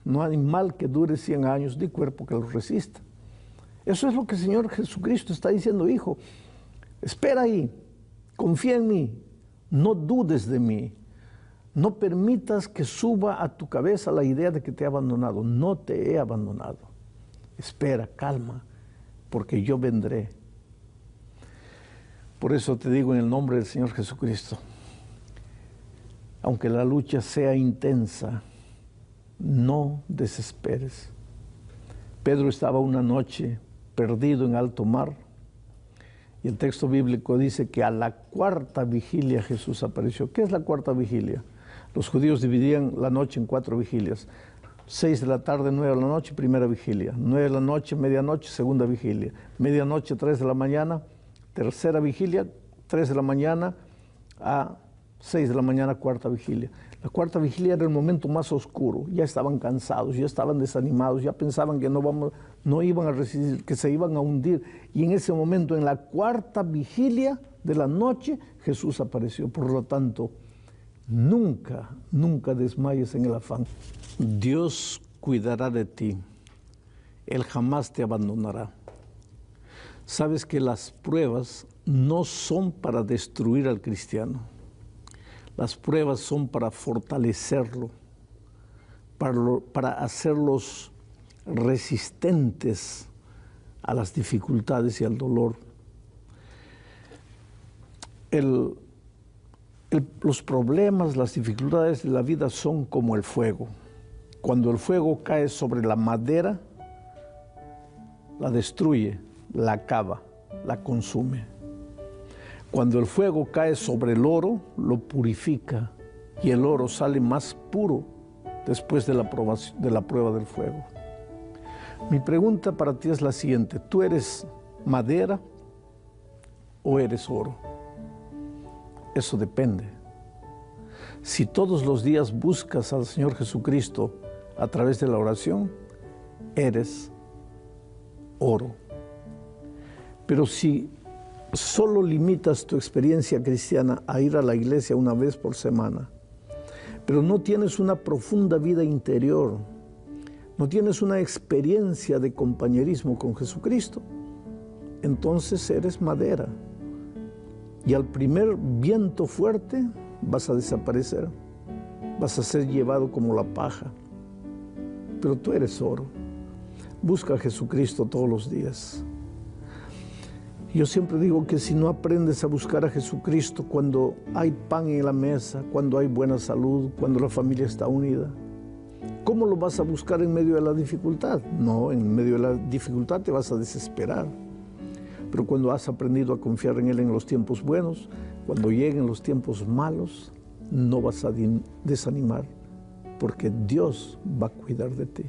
no hay mal que dure 100 años, ni cuerpo que lo resista. Eso es lo que el Señor Jesucristo está diciendo: hijo, espera ahí, confía en mí, no dudes de mí, no permitas que suba a tu cabeza la idea de que te he abandonado. No te he abandonado. Espera, calma, porque yo vendré. Por eso te digo en el nombre del Señor Jesucristo, aunque la lucha sea intensa, no desesperes. Pedro estaba una noche perdido en alto mar, y el texto bíblico dice que a la cuarta vigilia Jesús apareció. ¿Qué es la cuarta vigilia? Los judíos dividían la noche en 4 vigilias. 6 de la tarde, 9 de la noche, primera vigilia. 9 de la noche, medianoche, segunda vigilia. Medianoche, 3 de la mañana, tercera vigilia. 3 de la mañana a 6 de la mañana, cuarta vigilia. La cuarta vigilia era el momento más oscuro. Ya estaban cansados, ya estaban desanimados, ya pensaban que no iban a resistir, que se iban a hundir. Y en ese momento, en la cuarta vigilia de la noche, Jesús apareció. Por lo tanto, nunca, nunca desmayes en el afán. Dios cuidará de ti. Él jamás te abandonará. Sabes que las pruebas no son para destruir al cristiano. Las pruebas son para fortalecerlo, para hacerlos resistentes a las dificultades y al dolor. Los problemas, las dificultades de la vida son como el fuego. Cuando el fuego cae sobre la madera, la destruye, la acaba, la consume. Cuando el fuego cae sobre el oro, lo purifica, y el oro sale más puro después de la prueba del fuego. Mi pregunta para ti es la siguiente: ¿tú eres madera o eres oro? Eso depende. Si todos los días buscas al Señor Jesucristo a través de la oración, eres oro. Pero si solo limitas tu experiencia cristiana a ir a la iglesia una vez por semana, pero no tienes una profunda vida interior, no tienes una experiencia de compañerismo con Jesucristo, entonces eres madera. Y al primer viento fuerte vas a desaparecer, vas a ser llevado como la paja. Pero tú eres oro. Busca a Jesucristo todos los días. Yo siempre digo que si no aprendes a buscar a Jesucristo cuando hay pan en la mesa, cuando hay buena salud, cuando la familia está unida, ¿cómo lo vas a buscar en medio de la dificultad? No, en medio de la dificultad te vas a desesperar. Pero cuando has aprendido a confiar en Él en los tiempos buenos, cuando lleguen los tiempos malos, no vas a desanimar, porque Dios va a cuidar de ti.